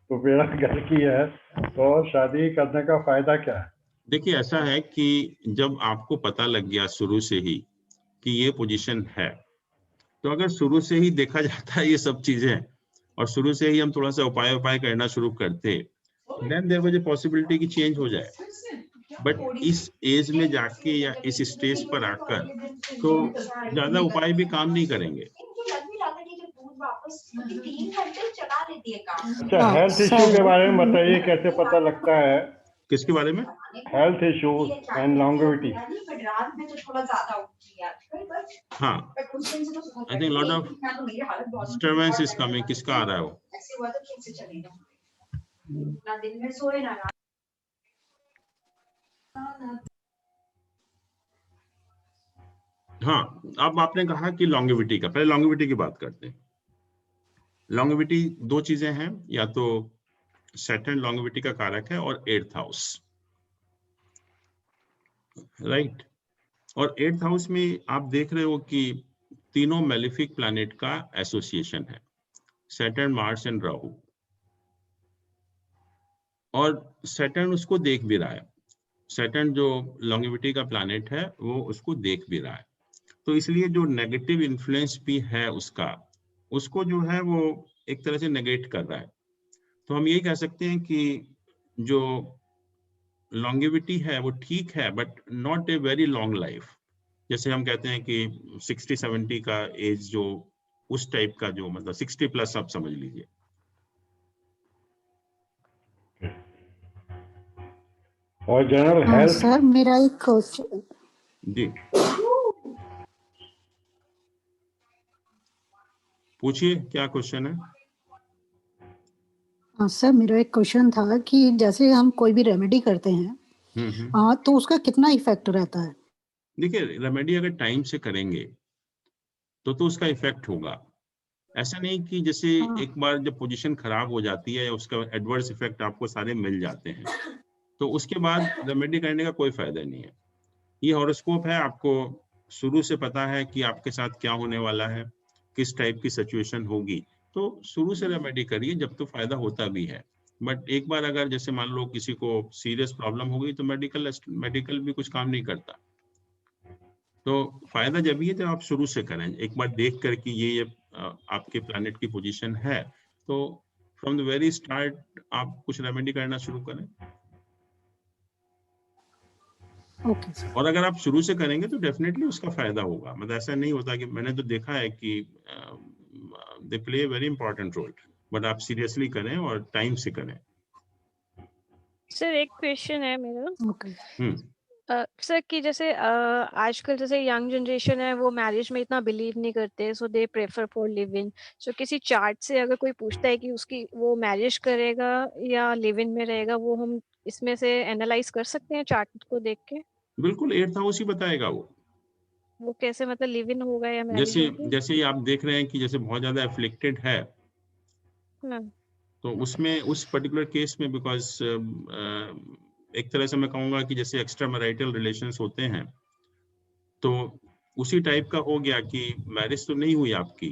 तो बेड़ा घर की है, तो शादी करने का फायदा क्या है? देखिए ऐसा है कि जब आपको पता लग गया शुरू से ही कि ये पोजीशन है, तो अगर शुरू से ही देखा जाता है ये सब चीजें और शुरू से ही हम थोड़ा सा उपाय करना शुरू करते, then there was a possibility कि चेंज हो जाए। बट इस एज में जाके या इस स्टेज पर आकर तो ज्यादा उपाय भी काम नहीं करेंगे। अच्छा, हेल्थ इश्यू के बारे में बताइए, कैसे पता लगता है? किसके बारे में? Health issue and longevity. हाँ, I think lot of disturbance is coming. किसका आ रहा है वो? हाँ, अब आपने कहा कि लॉन्गेविटी का, पहले लॉन्गेविटी की बात करते हैं। लॉन्गेविटी दो चीजें हैं, या तो सैटर्न लॉन्गेविटी का कारक है और 8th हाउस, राइट। और 8th हाउस में आप देख रहे हो कि तीनों मेलिफिक प्लैनेट का एसोसिएशन है, सैटर्न, मार्स एंड राहु। और सैटर्न उसको देख भी रहा है, सैटर्न जो लॉन्गेविटी का प्लैनेट है वो उसको देख भी रहा है। तो इसलिए जो नेगेटिव इन्फ्लुएंस भी है उसका, उसको जो है वो एक तरह से नेगेट कर रहा है। तो हम यही कह सकते हैं कि जो लॉन्गेविटी है वो ठीक है, but not a very long life. जैसे हम कहते हैं कि 60-70 का एज, जो उस टाइप का, जो मतलब 60 प्लस आप समझ लीजिए। और जनरल हेल्थ? सर मेरा एक क्वेश्चन जी, पूछिए क्या क्वेश्चन है? हाँ सर, मेरा एक क्वेश्चन था कि जैसे हम कोई भी रेमेडी करते हैं तो उसका कितना इफेक्ट रहता है? देखिए, रेमेडी अगर टाइम से करेंगे तो उसका इफेक्ट होगा। ऐसा नहीं कि जैसे एक बार जब पोजीशन खराब हो जाती है, उसका एडवर्स इफेक्ट आपको सारे मिल जाते हैं, तो उसके बाद रेमेडी करने का कोई फायदा नहीं है। ये हॉरोस्कोप है, आपको शुरू से पता है कि आपके साथ क्या होने वाला है, किस टाइप की सिचुएशन होगी, तो शुरू से रेमेडी करिए, जब तो फायदा होता भी है। बट एक बार अगर जैसे मान लो किसी को सीरियस प्रॉब्लम हो गई तो मेडिकल भी कुछ काम नहीं करता। तो फायदा जब ये जब आप शुरू से करें, एक बार देख कर कि ये आपके प्लैनेट की पोजीशन है, तो फ्रॉम द वेरी स्टार्ट आप कुछ रेमेडी करना शुरू करें। ओके और अगर आप शुरू से करेंगे तो डेफिनेटली उसका फायदा होगा। मतलब ऐसा नहीं होता कि, मैंने तो देखा है कि they play very important role, but आप सीरियसली करें और टाइम से करें। सर एक क्वेश्चन है मेरा। ओके सर कि जैसे आजकल जैसे यंग जनरेशन है वो मैरिज में इतना बिलीव नहीं करते, so they prefer for live in. सो किसी चार्ट से अगर कोई पूछता है कि उसकी वो मैरिज करेगा या लिव इन में रहेगा, वो हम इसमें से एनालाइज कर सकते हैं चार्ट को देख के? बिल्कुल 8th हाउस ही बताएगा वो कैसे, मतलब लिव इन होगा या मैरिज होगी? जैसे आप देख रहे हैं कि जैसे बहुत ज्यादा एफ्लिक्टेड है, तो उसमें उस पर्टिकुलर केस में, बिकॉज एक तरह से मैं कहूंगा कि जैसे एक्स्ट्रा मैरिटल रिलेशंस होते हैं, तो उसी टाइप का हो गया कि मैरिज तो नहीं हुई आपकी।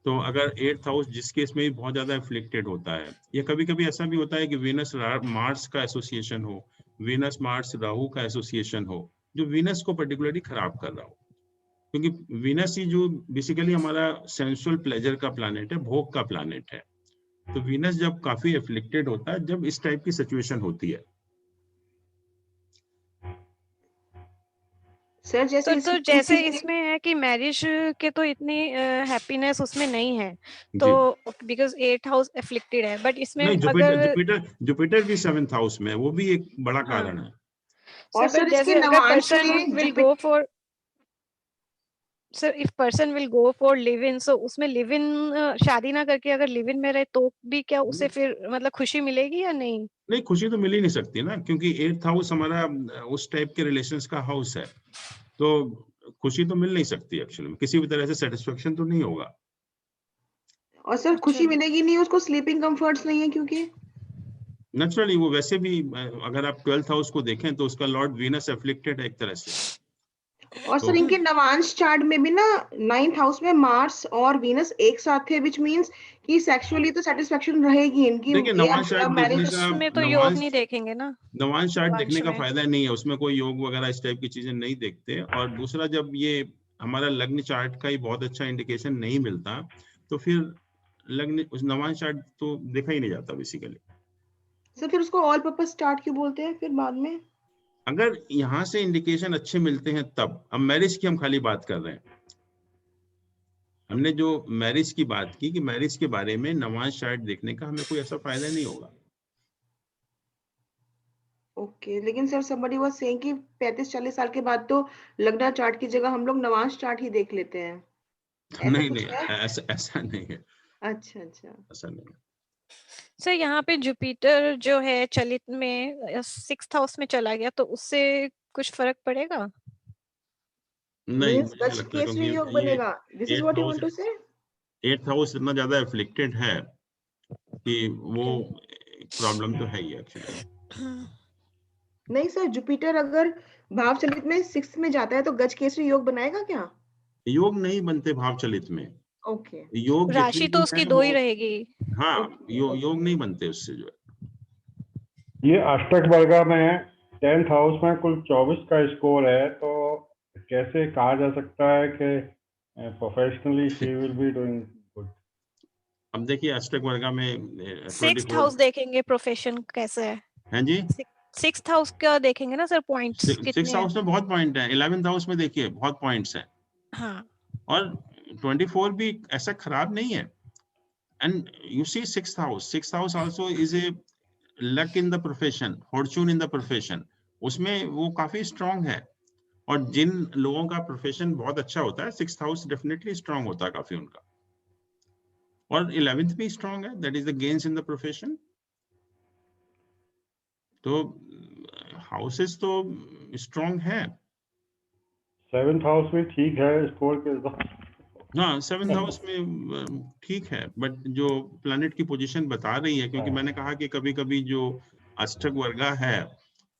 तो अगर 8th हाउस जिस केस में भी बहुत ज्यादा एफ्लिक्टेड होता है, या कभी कभी ऐसा भी होता है कि वीनस मार्स का एसोसिएशन हो, वीनस मार्स राहु का एसोसिएशन हो, जो वीनस को पर्टिकुलरली खराब कर रहा हो, क्योंकि वीनस ही जो बेसिकली हमारा सेंसुअल प्लेजर का प्लैनेट है, भोग का प्लैनेट है। तो वीनस जब काफी एफ्लिक्टेड होता है, जब इस टाइप की सिचुएशन होती है। सर जैसे तो जैसे इसमें है कि मैरिज के तो इतनी हैप्पीनेस उसमें नहीं है, तो बिकॉज 8th हाउस एफ्लिक्टेड है, बट इसमें नहीं, जुपिटर भी 7th हाउस में है, वो भी एक बड़ा कारण है। और सर जैसे अगर person will go for, sir if person will go for live in, so उसमें लिव इन शादी ना करके अगर लिव इन में रहे तो भी क्या उसे फिर मतलब खुशी मिलेगी या नहीं? नहीं, खुशी तो मिल ही नहीं सकती ना, क्योंकि 8th हाउस हमारा उस टाइप के रिलेशंस का हाउस है, तो खुशी तो मिल नहीं सकती एक्चुअली, किसी भी तरह से सेटिस्फेक्शन तो नहीं होगा। और सर खुशी मिलेगी नहीं, उसको स्लीपिंग कंफर्ट्स नहीं है, क्योंकि नेचुरली वो वैसे भी, अगर आप 12th हाउस को देखें तो उसका लॉर्ड वीनस एफ्लिक्टेड है एक तरह से। और सर इनके नवांश चार्ट में भी ना 9th हाउस में मार्स और वीनस एक साथ है, विच मींस कि सेक्सुअली तो सेटिस्फेक्शन रहेगी इनकी। देखिए नवांश चार्ट देखने का, में तो योग नहीं देखेंगे ना, नवांश चार्ट देखने का फायदा नहीं है, उसमें कोई योग वगैरह इस टाइप की चीजें नहीं देखते। और दूसरा, जब ये हमारा लग्न चार्ट का ही बहुत अच्छा इंडिकेशन नहीं मिलता, तो फिर लग्न उस नवांश चार्ट तो देखा ही नहीं जाता बेसिकली। सर फिर उसको ऑल पर्पस चार्ट क्यों बोलते हैं फिर बाद में? अगर यहाँ से इंडिकेशन अच्छे मिलते हैं तब। अब मैरिज की हम खाली बात कर रहे हैं, हमने जो मैरिज की बात की कि मैरिज के बारे में नवांश चार्ट देखने का हमें कोई ऐसा फायदा नहीं होगा। ओके, लेकिन सर somebody was saying कि 35-40 साल के बाद तो लग्न चार्ट की जगह हम लोग नवांश चार्ट ही देख लेते हैं। नहीं, ऐसा नहीं है। अच्छा, ऐसा नहीं है। सर यहाँ पे जुपिटर जो है चलित में 6th हाउस में चला गया, तो उससे कुछ फर्क पड़ेगा? नहीं, योग बनेगा। This is what you want to say? 8th house इतना ज्यादा एफ्लिक्टेड है कि वो प्रॉब्लम तो है ही एक्चुअली। नहीं सर, जुपिटर अगर भाव चलित में 6th में जाता है तो गज केसरी योग बनाएगा क्या? योग नहीं बनते भाव चलित में। ओके, योग राशि तो उसकी 2 ही रहेगी। हाँ, योग नहीं बनते उससे जो है। ये अष्टक वर्गा में 10th हाउस में कुल 24 का स्कोर है, तो कैसे कहा जा सकता है कि professionally she will be doing good? अब देखिए अष्टक वर्गा में 6th हाउस देखेंगे प्रोफेशन कैसे है। हैं जी, 6th हाउस का देखेंगे ना सर, पॉइंट्स कितने 6th हाउस में बहुत पॉइंट है। 11th हाउस में देखिए बहुत पॉइंट्स हैं। हाँ, और 24 भी ऐसा खराब नहीं है। And you see 6th house also is a luck in the profession, fortune in the profession, उसमें वो काफी स्ट्रांग है। और जिन लोगों का प्रोफेशन बहुत अच्छा होता है, 6th हाउस डेफिनेटली स्ट्रांग होता है काफी उनका। और 11th भी स्ट्रांग है, that is the gains in the profession. तो हाउसेस तो स्ट्रांग है। 7th हाउस में ठीक है स्कोर के हिसाब। हाँ, 7th हाउस में ठीक है, बट जो प्लैनेट की पोजीशन बता रही है, क्योंकि मैंने कहा कि कभी कभी जो अष्टक वर्गा है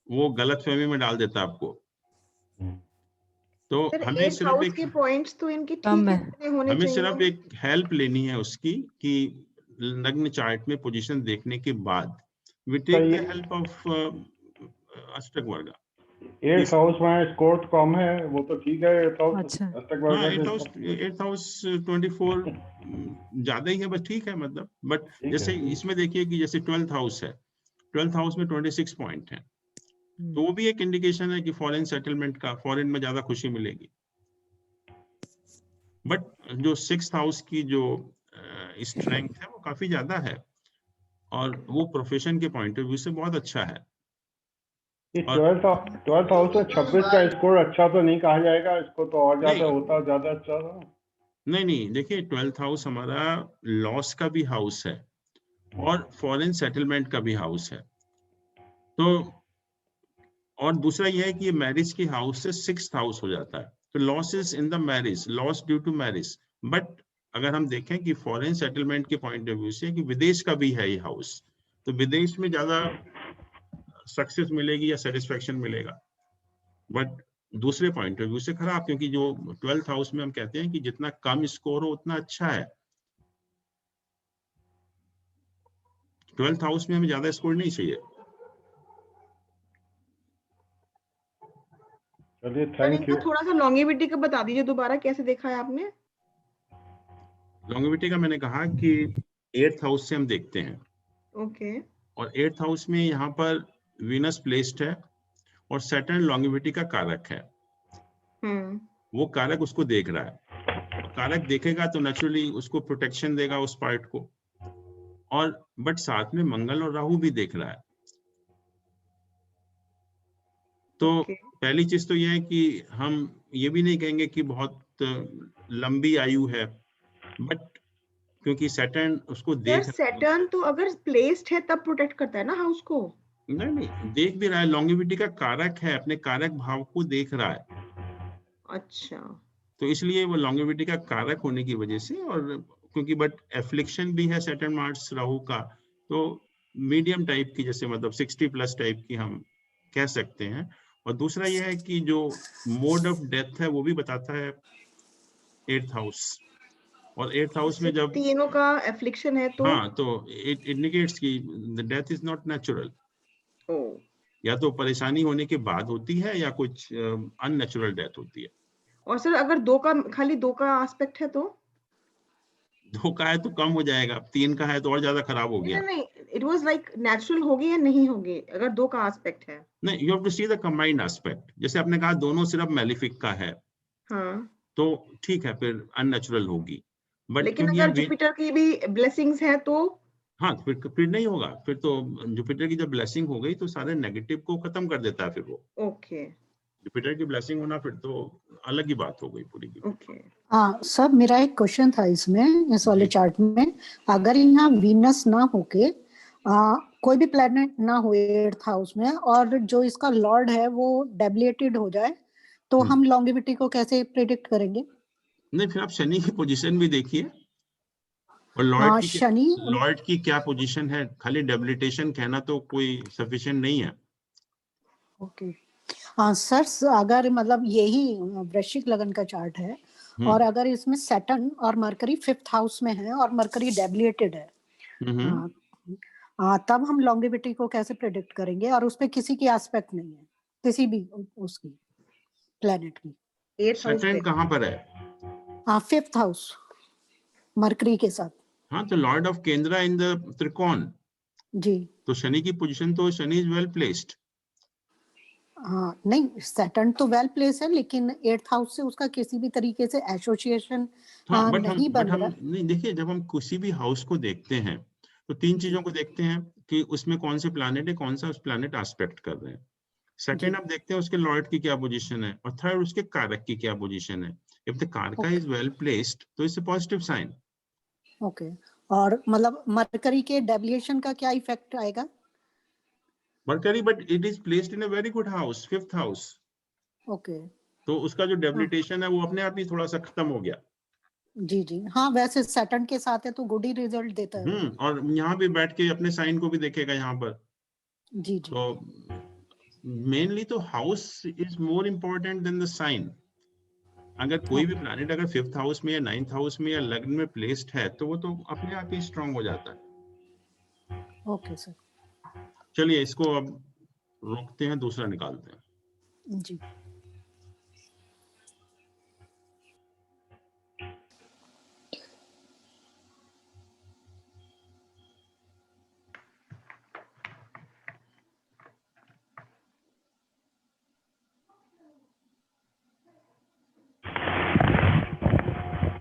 वो गलत फहमी में डाल देता है आपको। तो सर हमें 8th सिर्फ हाउस एक के पॉइंट्स तो इनके कम ठीक है, है। इतने होने हमें चाहिए। सिर्फ एक हेल्प लेनी है उसकी कि लग्न चार्ट में पोजीशन देखने के बाद we take the help of Ashtakavarga. 8th house में स्कोर तो कम है, वो तो ठीक है। 8th हाउस अच्छा। अष्टक हाँ, वर्ग 8th हाउस 24 ज्यादा ही है, बस ठीक है मतलब। बट ठीक जैसे है। इसमें देखिए कि जैसे 12th हाउस है, 12th हाउस में 26 पॉइंट है, तो वो भी एक इंडिकेशन है कि फॉरेन सेटलमेंट का, फॉरेन में ज्यादा खुशी मिलेगी। बट जो 6th हाउस की जो स्ट्रेंथ है वो काफी ज्यादा है, और वो प्रोफेशन के पॉइंट ऑफ व्यू से बहुत अच्छा है। ये 12th हाउस में 26 का स्कोर अच्छा तो नहीं कहा जाएगा, इसको तो और ज्यादा नहीं। होता ज्यादा अच्छा था। नहीं, देखिए 12th हाउस हमारा लॉस का भी हाउस है और फॉरेन सेटलमेंट का भी हाउस है। तो और दूसरा यह है कि ये मैरिज के हाउस से 6th हाउस हो जाता है, तो losses in the marriage, loss due to marriage. But अगर हम देखें कि फॉरेन सेटलमेंट के पॉइंट ऑफ व्यू से कि विदेश का भी है ये हाउस, तो विदेश में ज्यादा सक्सेस मिलेगी या सेटिस्फेक्शन मिलेगा। बट दूसरे पॉइंट ऑफ व्यू से खराब, क्योंकि जो 12th हाउस में हम कहते हैं कि जितना कम स्कोर हो उतना अच्छा है। 12th हाउस में हमें ज्यादा स्कोर नहीं चाहिए। चलिए, सर थैंक इनका यू। थोड़ा सा लॉन्गेविटी का बता दीजिए दोबारा, कैसे देखा है आपने? लॉन्गेविटी का मैंने कहा कि 8th हाउस से हम देखते हैं, ओके। और 8th हाउस में यहाँ पर वीनस प्लेस्ड है और सैटर्न लॉन्गेविटी का कारक है। वो कारक उसको देख रहा है, तो कारक देखेगा तो नेचुरली उसको प्रोटेक्शन देगा उस पार्ट को, और बट साथ में मंगल और राहु भी देख रहा है। तो पहली चीज तो यह है कि हम ये भी नहीं कहेंगे कि बहुत लंबी आयु है, बट क्योंकि सैटर्न उसको देख सर सैटर्न तो अगर प्लेस्ड है तब प्रोटेक्ट करता है ना हाउस को? नहीं, देख भी रहा है, लॉन्गेविटी का कारक है, अपने कारक भाव को देख रहा है। अच्छा। तो इसलिए वो लॉन्गेविटी का कारक होने की वजह से, और क्योंकि बट एफ्लिक्शन भी है सैटर्न मार्स राहु का, तो मीडियम टाइप की, जैसे मतलब 60+ टाइप की हम कह सकते हैं। और दूसरा यह है कि जो मोड ऑफ डेथ है वो भी बताता है 8th हाउस, और 8th हाउस में जब तीनों का एफ्लिक्शन है तो हाँ, तो इट इंडिकेट्स कि the death is not natural. या तो परेशानी होने के बाद होती है या कुछ अननेचुरल डेथ होती है। और सर अगर खाली दो का एस्पेक्ट है तो? 2 का है तो कम हो जाएगा, 3 का है तो और ज्यादा खराब हो गया। नहीं, इट वाज लाइक नेचुरल होगी या नहीं होगी अगर 2 का एस्पेक्ट है? नहीं, you have to see the combined aspect. जैसे आपने कहा दोनों सिर्फ मैलिफिक का है, तो ठीक है, फिर अननेचुरल होगी। बट लेकिन अगर जुपिटर की भी ब्लेसिंग्स है तो? हाँ, फिर नहीं होगा। फिर तो जुपिटर की जब ब्लेसिंग हो गई तो सारे नेगेटिव को खत्म कर देता है फिर वो। ओके। जुपिटर की ब्लेसिंग होना फिर तो अलग ही बात हो गई पूरी की। ओके। हाँ सर, मेरा एक क्वेश्चन था इसमें, इस वाले चार्ट में, अगर यहाँ वीनस ना होके कोई भी प्लेनेट ना हो 8th हाउस में, और जो इसका लॉर्ड है वो डेबिलिटेड हो जाए, तो हम लॉन्गेविटी को कैसे प्रेडिक्ट करेंगे? नहीं, फिर आप शनि की पोजीशन भी देखिए, और लॉर्ड की क्या पोजीशन है। खाली डेबिलिटेशन कहना तो कोई सफिशिएंट नहीं है। ओके। हाँ सर, अगर मतलब यही वृश्चिक लगन का चार्ट है, और अगर इसमें सैटर्न और मरकरी 5th हाउस में है और मरकरी डेबिलिटेड है, तब हम लॉन्गेविटी को कैसे प्रेडिक्ट करेंगे? और उसपे किसी की एस्पेक्ट नहीं है, किसी भी उसकी प्लेनेट की। सैटर्न कहाँ पर है? 5th हाउस मरकरी के साथ। हाँ, तो लॉर्ड ऑफ केंद्रा इन द त्रिकोण जी। तो शनि की पोजीशन तो शनि इज वेल प्लेस्ड। हाँ नहीं, सैटर्न तो वेल प्लेस है, लेकिन 8th हाउस से उसका किसी भी तरीके से एसोसिएशन नहीं बन रहा। नहीं, देखिए, जब हम किसी भी हाउस को देखते हैं तो 3 चीजों को देखते हैं कि उसमें कौन से प्लैनेट है, कौन सा उस प्लैनेट एस्पेक्ट कर रहे हैं। सेकंड आप देखते हैं उसके लॉर्ड की क्या पोजीशन है, और थर्ड उसके कारक की क्या पोजीशन है। If the karak is well placed तो it's a positive sign. Okay. और मतलब मरकरी के डेविएशन का क्या इफेक्ट आएगा? Mercury, but it is placed in a very good house, 5th house. Okay. तो उसका जो डेबिलिटेशन है वो अपने आप ही थोड़ा सा खत्म हो गया। जी जी, हाँ, वैसे सैटर्न के साथ है तो गुड ही रिजल्ट देता है। और यहाँ भी बैठ के अपने साइन को भी देखेगा यहाँ पर। जी जी। तो मेनली तो house is more important than the sign. अगर कोई भी प्लैनेट अगर 5th हाउस में या 9th हाउस में या लग्न में प्लेस्ड है तो वो तो अपने आप ही स्ट्रांग हो जाता है। Okay sir. चलिए इसको अब रोकते हैं, दूसरा निकालते हैं। जी।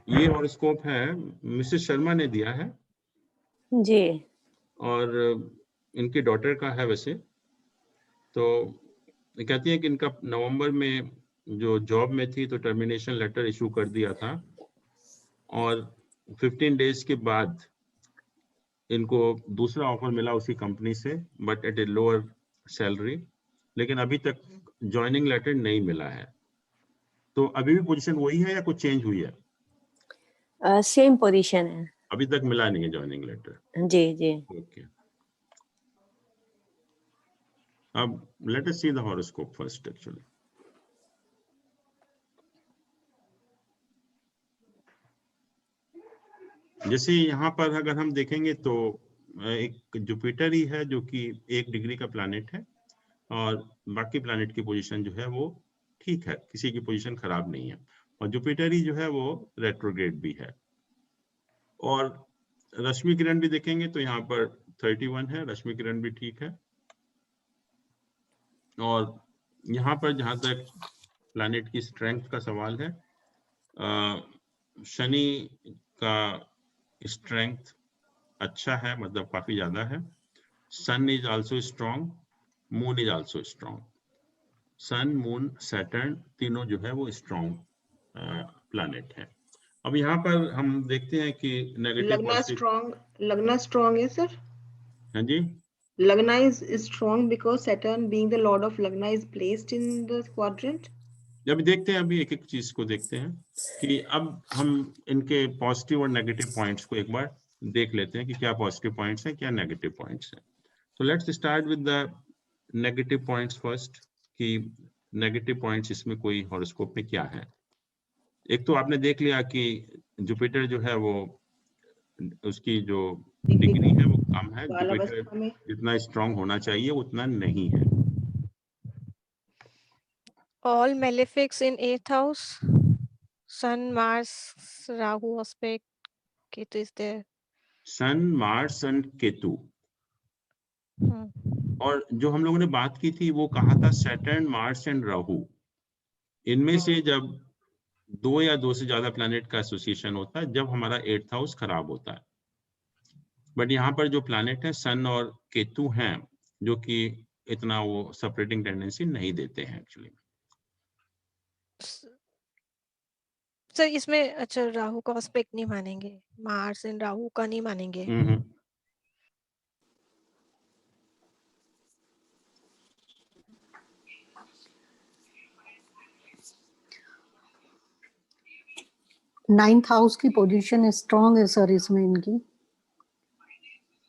ये हॉरोस्कोप है मिसेस शर्मा ने दिया है जी, और इनकी डॉटर का है वैसे। तो ये कहती है कि इनका नवंबर में जो जॉब में थी तो टर्मिनेशन लेटर इशू कर दिया था और 15 डेज के बाद इनको दूसरा ऑफर मिला उसी कंपनी से, but at a lower salary, लेकिन अभी तक ज्वाइनिंग लेटर नहीं मिला है। तो अभी भी पोजीशन वही है या कुछ चेंज हुई है? सेम पोजीशन है। अभी तक मिला नहीं है ज्वाइनिंग लेटर। जी जी। ओके, अब let us see the horoscope first. Actually जैसे यहाँ पर अगर हम देखेंगे तो एक जुपिटर ही है जो कि 1 डिग्री का प्लैनेट है और बाकी प्लैनेट की पोजीशन जो है वो ठीक है, किसी की पोजीशन खराब नहीं है, और जुपिटर ही जो है वो रेट्रोग्रेड भी है। और रश्मि किरण भी देखेंगे तो यहाँ पर 31 है, रश्मि किरण भी ठीक है। और यहाँ पर जहाँ तक प्लैनेट की स्ट्रेंथ का सवाल है, शनि का स्ट्रेंथ अच्छा है, मतलब काफी ज्यादा है। Sun is also strong, moon is also strong. Sun, moon, Saturn तीनों जो है वो स्ट्रॉन्ग प्लैनेट है। अब यहाँ पर हम देखते हैं कि नेगेटिव लगना स्ट्रॉन्ग है सर। हाँ जी, Lagna is strong because Saturn, being the lord of Lagna, is placed in the quadrant. अभी देखते हैं, अभी एक एक चीज को देखते हैं कि अब हम इनके पॉजिटिव और नेगेटिव पॉइंट्स को एक बार देख लेते हैं कि क्या पॉजिटिव पॉइंट्स हैं, क्या नेगेटिव पॉइंट्स हैं। तो let's start with the negative points first, कि नेगेटिव पॉइंट्स इसमें कोई हॉरोस्कोप में क्या है। एक तो आपने देख लिया कि जुपिटर जो है वो उसकी जो डिग्री है वो कम है, जुपिटर जितना स्ट्रांग होना चाहिए उतना नहीं है। All malefics in 8th house. Sun, Mars, Rahu aspect. Ketu is there. Sun, Mars and Ketu. और जो हम लोगों ने बात की थी वो कहा था सैटर्न, मार्स एंड राहु, इनमें से जब 2 या 2 से ज्यादा प्लैनेट का एसोसिएशन होता है जब हमारा 8th हाउस खराब होता है। बट यहाँ पर जो प्लैनेट है सन और केतु हैं जो कि इतना वो सेपरेटिंग टेंडेंसी नहीं देते हैं एक्चुअली। सर इसमें अच्छा राहु का एस्पेक्ट नहीं मानेंगे, मार्स एंड राहु का नहीं मानेंगे। 9th हाउस की पोजीशन स्ट्रांग है सर इसमें इनकी,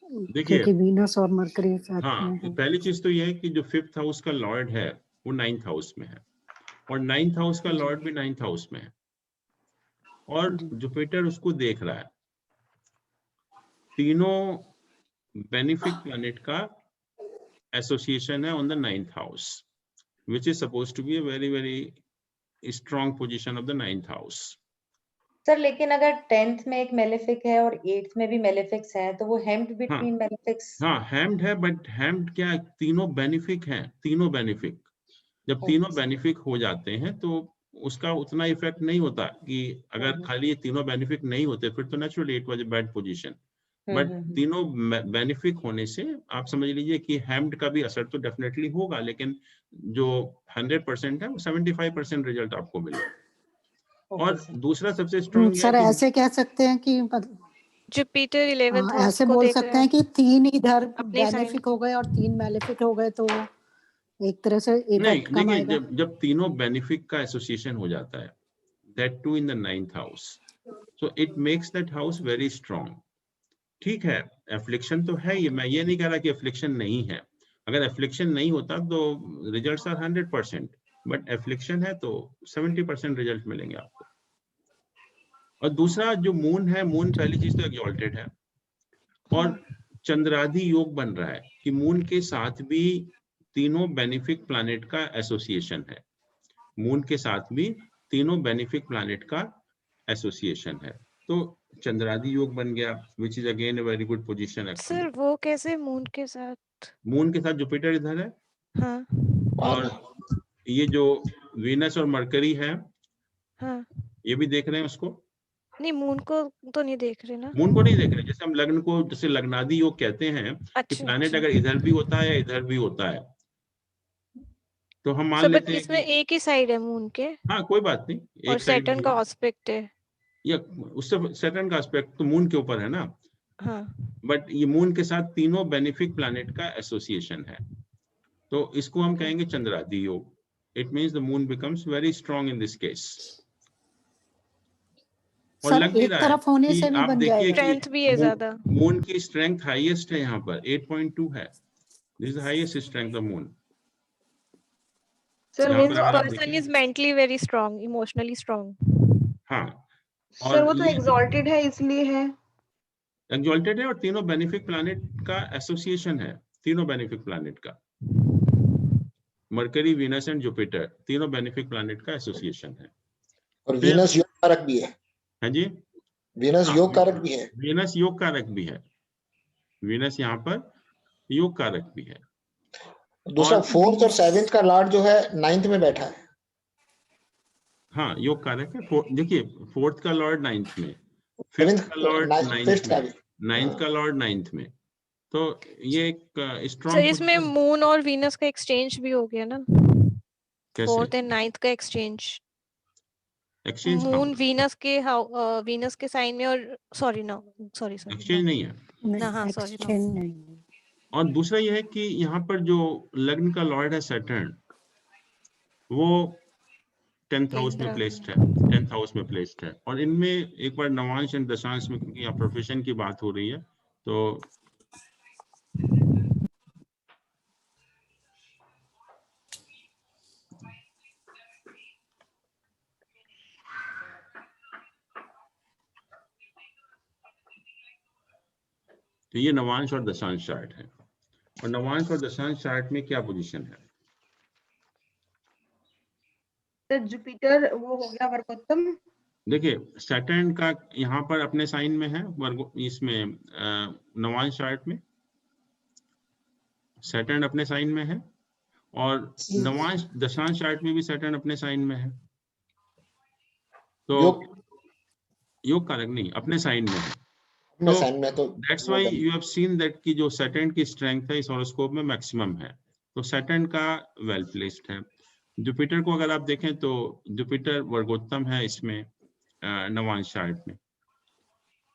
देखिए क्योंकि वीनस और मरकरी साथ हाँ, में है। पहली चीज तो ये है कि जो 5th हाउस का लॉर्ड है वो 9th हाउस में है और 9th हाउस का लॉर्ड भी 9th हाउस में है और जुपिटर उसको देख रहा है। तीनों बेनिफिक प्लैनेट का एसोसिएशन है on the 9th house, which is supposed to be a very very strong position of the 9th house. Sir लेकिन अगर 10th में एक मेलेफिक है और 8th में भी मेलेफिक्स हैं तो वो हेम्ड बिटवीन मेलेफिक्स। हाँ हेम्ड है, बट हेम्ड क्या, तीनों बेनिफिक हैं, तीनों बेनिफिक। जब तीनों बेनिफिक हो जाते हैं तो उसका उतना इफेक्ट नहीं होता कि अगर खाली ये तीनों बेनिफिक नहीं होते फिर तो naturally it was a bad position. But तीनों बेनिफिक होने से आप समझ लीजिए कि हेम्ड का भी असर तो डेफिनेटली होगा, लेकिन जो 100% है वो 75% रिजल्ट आपको मिलेगा। और दूसरा सबसे स्ट्रॉन्ग सर ऐसे कह सकते हैं कि जुपिटर 11th हाउस ऐसे को बोल देख सकते रहे हैं कि 3 इधर अपनी साइड। बेनिफिक हो गए और 3 मेलेफिक हो गए तो एक तरह से नहीं, इफेक्ट कम देखिए आएगा। जब तीनों बेनिफिक का एसोसिएशन हो जाता है, that too in the 9th house, so it makes that house very strong। ठीक है, एफ्लिक्शन तो है ही, मैं ये नहीं कह रहा कि एफ्लिक्शन नहीं है। अगर एफ्लिक्शन नहीं होता तो रिजल्ट्स आर 100%, बट एफ्लिक्शन है तो 70% रिजल्ट मिलेंगे आपको। और दूसरा जो मून है, मून पहली चीज तो एक्सॉल्टेड है और चंद्रादि योग बन रहा है कि मून के साथ भी तीनों बेनिफिक प्लैनेट का एसोसिएशन है। मून के साथ भी तीनों बेनिफिक प्लैनेट का एसोसिएशन है, तो चंद्रादि योग बन गया, which is again a very good position actually. Sir वो कैसे मून के साथ? मून के साथ जुपिटर इधर है, हाँ और ये जो वीनस और मरकरी है, हाँ, ये भी देख रहे हैं उसको। नहीं मून को तो नहीं देख रहे ना। मून को नहीं देख रहे, जैसे हम लग्न को, जैसे लग्नादि योग कहते हैं कि अच्छा, प्लैनेट अच्छा। अगर इधर भी होता है या इधर भी होता है, तो हम मान सर बट लेते हैं इसमें कि एक ही साइड है मून के, हाँ कोई बात नहीं, और एक साइड सैटर्न भी का है, ऑस्पेक्ट है। या उससे सैटर्न का एस्पेक्ट तो मून के ऊपर है ना, हाँ बट ये मून के साथ तीनों बेनिफिक प्लैनेट का एसोसिएशन है, तो इसको हम कहेंगे चंद्रादि योग। It means the moon becomes very strong in this case. और सर लग भी एक रहा है तरफ होने कि से भी आप बन देखिए जाएगा। स्ट्रेंथ भी है कि ज्यादा। मून की स्ट्रेंथ हाईएस्ट है यहाँ पर, 8.2 है, this is highest strength of moon. Sir यहाँ वो पर अगर आप पर्सन देखें, is mentally very strong, emotionally strong. हाँ, सर वो और तो ये एग्जॉल्टेड है इसलिए है। एक्सॉल्टेड है और तीनों बेनिफिक प्लैनेट का एसोसिएशन है, तीनों बेनिफिक प्लैनेट का, मरकरी, वीनस एंड जुपिटर, तीनों बेनिफिक प्लैनेट का एसोसिएशन है। और फिर वीनस योग कारक भी है। हाँ जी, वीनस हाँ, योग कारक भी है। वीनस योग कारक भी है, वीनस यहाँ पर योग कारक भी है। दूसरा और 4th और 7th का लॉर्ड जो है 9th में बैठा है। हाँ योग कारक है। देखिए 4th का लॉर्ड 9th में, 5th 7th का लॉर्ड 9th 5th का में, भी 9th का लॉर्ड 9th में, तो ये एक सर स्ट्रॉन्ग इसमें पोजीशन। मून और वीनस का एक्सचेंज भी हो गया ना, कैसे 4th एंड 9th का एक्सचेंज। एक्सचेंज कहाँ मून होगा? वीनस के साइन में, और सॉरी एक्सचेंज नहीं है। ना, हाँ सॉरी एक्सचेंज नहीं। और दूसरा यह है कि यहाँ पर जो लग्न का लॉर्ड है सैटर्न, वो 10th हाउस में प्लेस्ड है, 10th हाउस में प्लेस्ड है। और इनमें एक बार नवांश एंड दशांश में, क्योंकि यहाँ प्रोफेशन की बात हो रही है, तो ये नवांश और दशांश चार्ट है। और नवांश और दशांश चार्ट में क्या पोजीशन है? सर जुपिटर वो हो गया वर्गोत्तम। देखिए सैटर्न का यहाँ पर अपने साइन में है, वर्ग इसमें नवांश चार्ट में सैटर्न अपने साइन में है, और नवांश दशांश चार्ट में भी सैटर्न अपने साइन में है, तो योग कारक नहीं, अपने साइन में है। अपने साइन में, तो that's why you have seen that कि जो सैटर्न की स्ट्रेंथ है इस हॉरोस्कोप में मैक्सिमम है, तो सैटर्न का वेल प्लेस्ड है। जुपिटर को अगर आप देखें तो जुपिटर वर्गोत्तम है इसमें नवांश चार्ट में,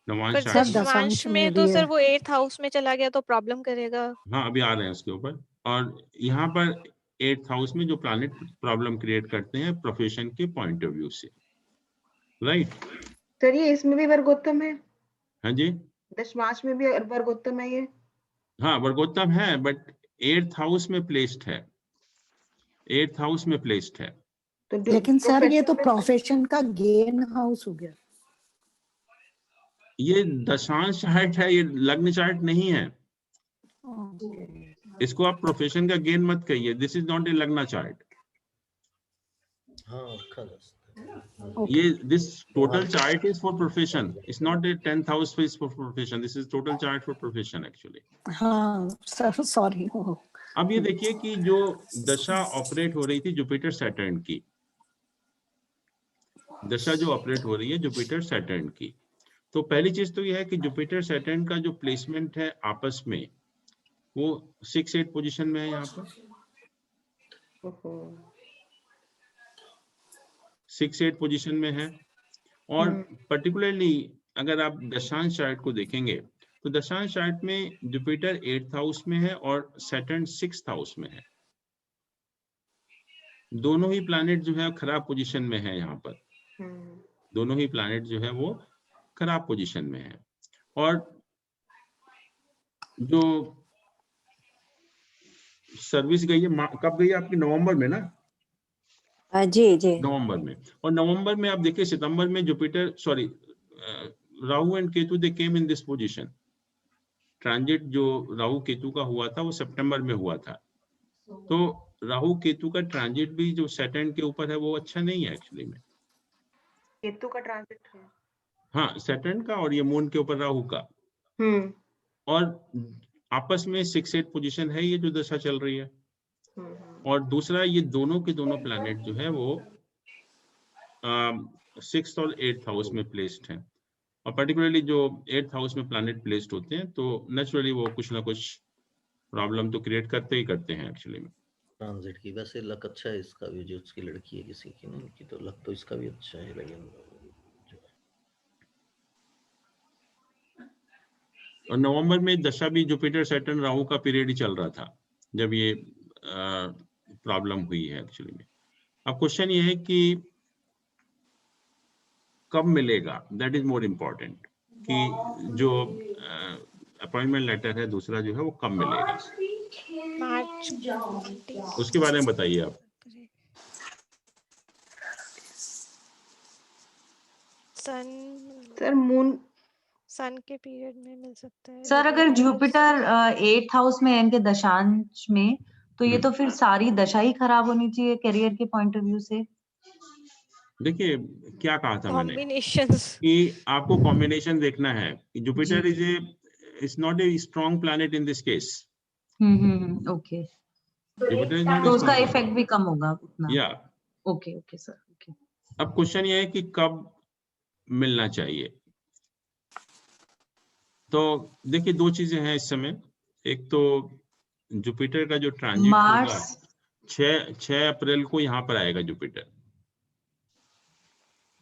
नवांश चार्ट में। दशांश में तो सर वो 8th हाउस में चला गया तो प्रॉब्लम करेगा। हाँ अभी आ रहे हैं उसके ऊपर। और यहाँ पर 8th हाउस में जो प्लैनेट प्रॉब्लम क्रिएट करते हैं प्रोफेशन के पॉइंट ऑफ व्यू से, राइट? सर ये इसमें भी वर्गोत्तम है, हाँ जी, दशमांश में भी वर्गोत्तम है ये। हाँ वर्गोत्तम है, बट 8th हाउस में प्लेस्ड है, 8th हाउस में प्लेस्ड है। लेकिन सर ये तो प्रोफेशन का गेन हाउस हो गया। ये दशांश चार्ट है, ये लग्न चार्ट नहीं है। इसको आप प्रोफेशन का गेन मत कहिए, दिस इज नॉट ए लग्न चार्ट। ये this total chart is for profession, it's not a 10th house is for profession, this is total chart for profession actually. हाँ सर सॉरी। अब ये देखिए कि जो दशा ऑपरेट हो रही थी जुपिटर सैटर्न की, दशा जो ऑपरेट हो रही है जुपिटर सैटर्न की, तो पहली चीज तो यह है कि जुपिटर सैटर्न का जो प्लेसमेंट है आपस में, वो 6-8 पोजीशन में है यहाँ पर, 6-8 पोजीशन में है। और पर्टिकुलरली अगर आप दशांश चार्ट को देखेंगे तो दशांश चार्ट में जुपिटर 8th हाउस में है और सैटर्न 6th हाउस में है। दोनों ही प्लैनेट जो है खराब पोजीशन में है यहाँ पर, दोनों ही प्लैनेट जो है वो खराब पोजीशन में है। और जो सर्विस गई है, कब गई है आपकी? नवंबर में ना, जी जी नवंबर में। और नवंबर में आप देखिए, सितंबर में Jupiter sorry Rahu and Ketu they came in this position. Transit जो राहु केतु का हुआ था वो सितंबर में हुआ था। तो राहु केतु का ट्रांजिट भी जो सैटर्न के ऊपर है वो अच्छा नहीं है एक्चुअली में। केतु का ट्रांजिट है, हाँ सैटर्न का, और ये मून के ऊपर राहु का। और आपस में 6-8 पोजीशन है ये जो दशा चल रही है। और दूसरा ये दोनों के दोनों प्लैनेट जो है वो 6th और 8th हाउस में प्लेस्ड हैं। और पर्टिकुलरली जो 8th हाउस में प्लैनेट प्लेस्ड होते हैं तो नेचुरली वो कुछ ना कुछ प्रॉब्लम तो क्रिएट करते ही करते हैं एक्चुअली में। ट्रांजिट की वैसे लक अच्छा है इसका भी, जो उसकी लड़की है किसी की ना, उनकी तो लक तो इसका भी अच्छा है। लेकिन और नवंबर में दशा भी जुपिटर सैटर्न राहु का पीरियड ही चल रहा था जब ये प्रॉब्लम हुई है एक्चुअली में। अब क्वेश्चन ये है कि कब मिलेगा, दैट इज मोर इम्पोर्टेंट, कि जो अपॉइंटमेंट लेटर है दूसरा जो है वो कब मिलेगा, मार्च उसके बारे में बताइए आप। सर मून सन के पीरियड में मिल सकता है सर। अगर जुपिटर 8th हाउस में है इनके दशांश में, तो ये तो फिर सारी दशा ही खराब होनी चाहिए करियर के पॉइंट ऑफ व्यू से। देखिए क्या कहा था मैंने कॉम्बिनेशंस कि आपको कॉम्बिनेशन देखना है। Jupiter is not a strong planet in this case. Okay, Jupiter is not तो ए उसका स्ट्रॉन्ग इफेक्ट भी कम होगा उतना। या ओके ओके सर, ओके। अब क्वेश्चन ये है कि कब मिलना चाहिए। तो देखिए दो चीजें हैं इस समय। एक तो जुपिटर का जो ट्रांजिट होगा 6 अप्रैल को यहाँ पर आएगा जुपिटर।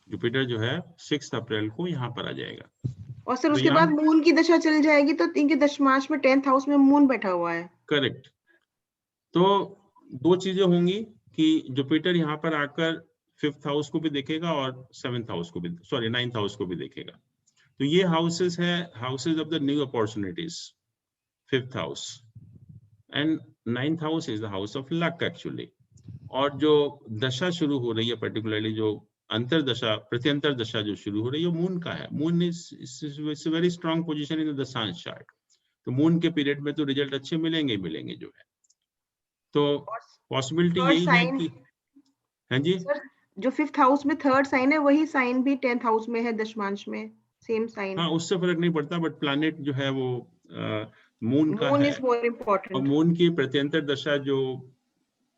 जुपिटर जो है 6 अप्रैल को यहाँ पर आ जाएगा। और सर उसके बाद मून की दशा चल जाएगी, तो इनके दशमांश में 10th हाउस में मून बैठा हुआ है। करेक्ट। तो दो चीजें होंगी कि जुपिटर यहाँ पर आकर 5th हाउस को भी देखेगा और 7th हाउस को भी, सॉरी 9th हाउस को भी देखेगा। तो ये हाउसेस है houses of the new opportunities. 5th house and 9th house is the house of luck actually. और जो दशा शुरू हो रही है, पर्टिकुलरली जो अंतरदशा प्रत्यंतर दशा जो शुरू हो रही है मून का है। Moon is very strong position in the दशांश चार्ट। तो मून के पीरियड में तो रिजल्ट अच्छे मिलेंगे ही मिलेंगे जो है। तो पॉसिबिलिटी यही है कि हाँ जी सर, जो 5th हाउस में 3rd साइन है वही साइन भी 10th हाउस में है दशमांश में, सेम साइन। हाँ उससे फर्क नहीं पड़ता, बट प्लैनेट जो है वो मून का है। Is more important. और मून की प्रत्यंतर दशा जो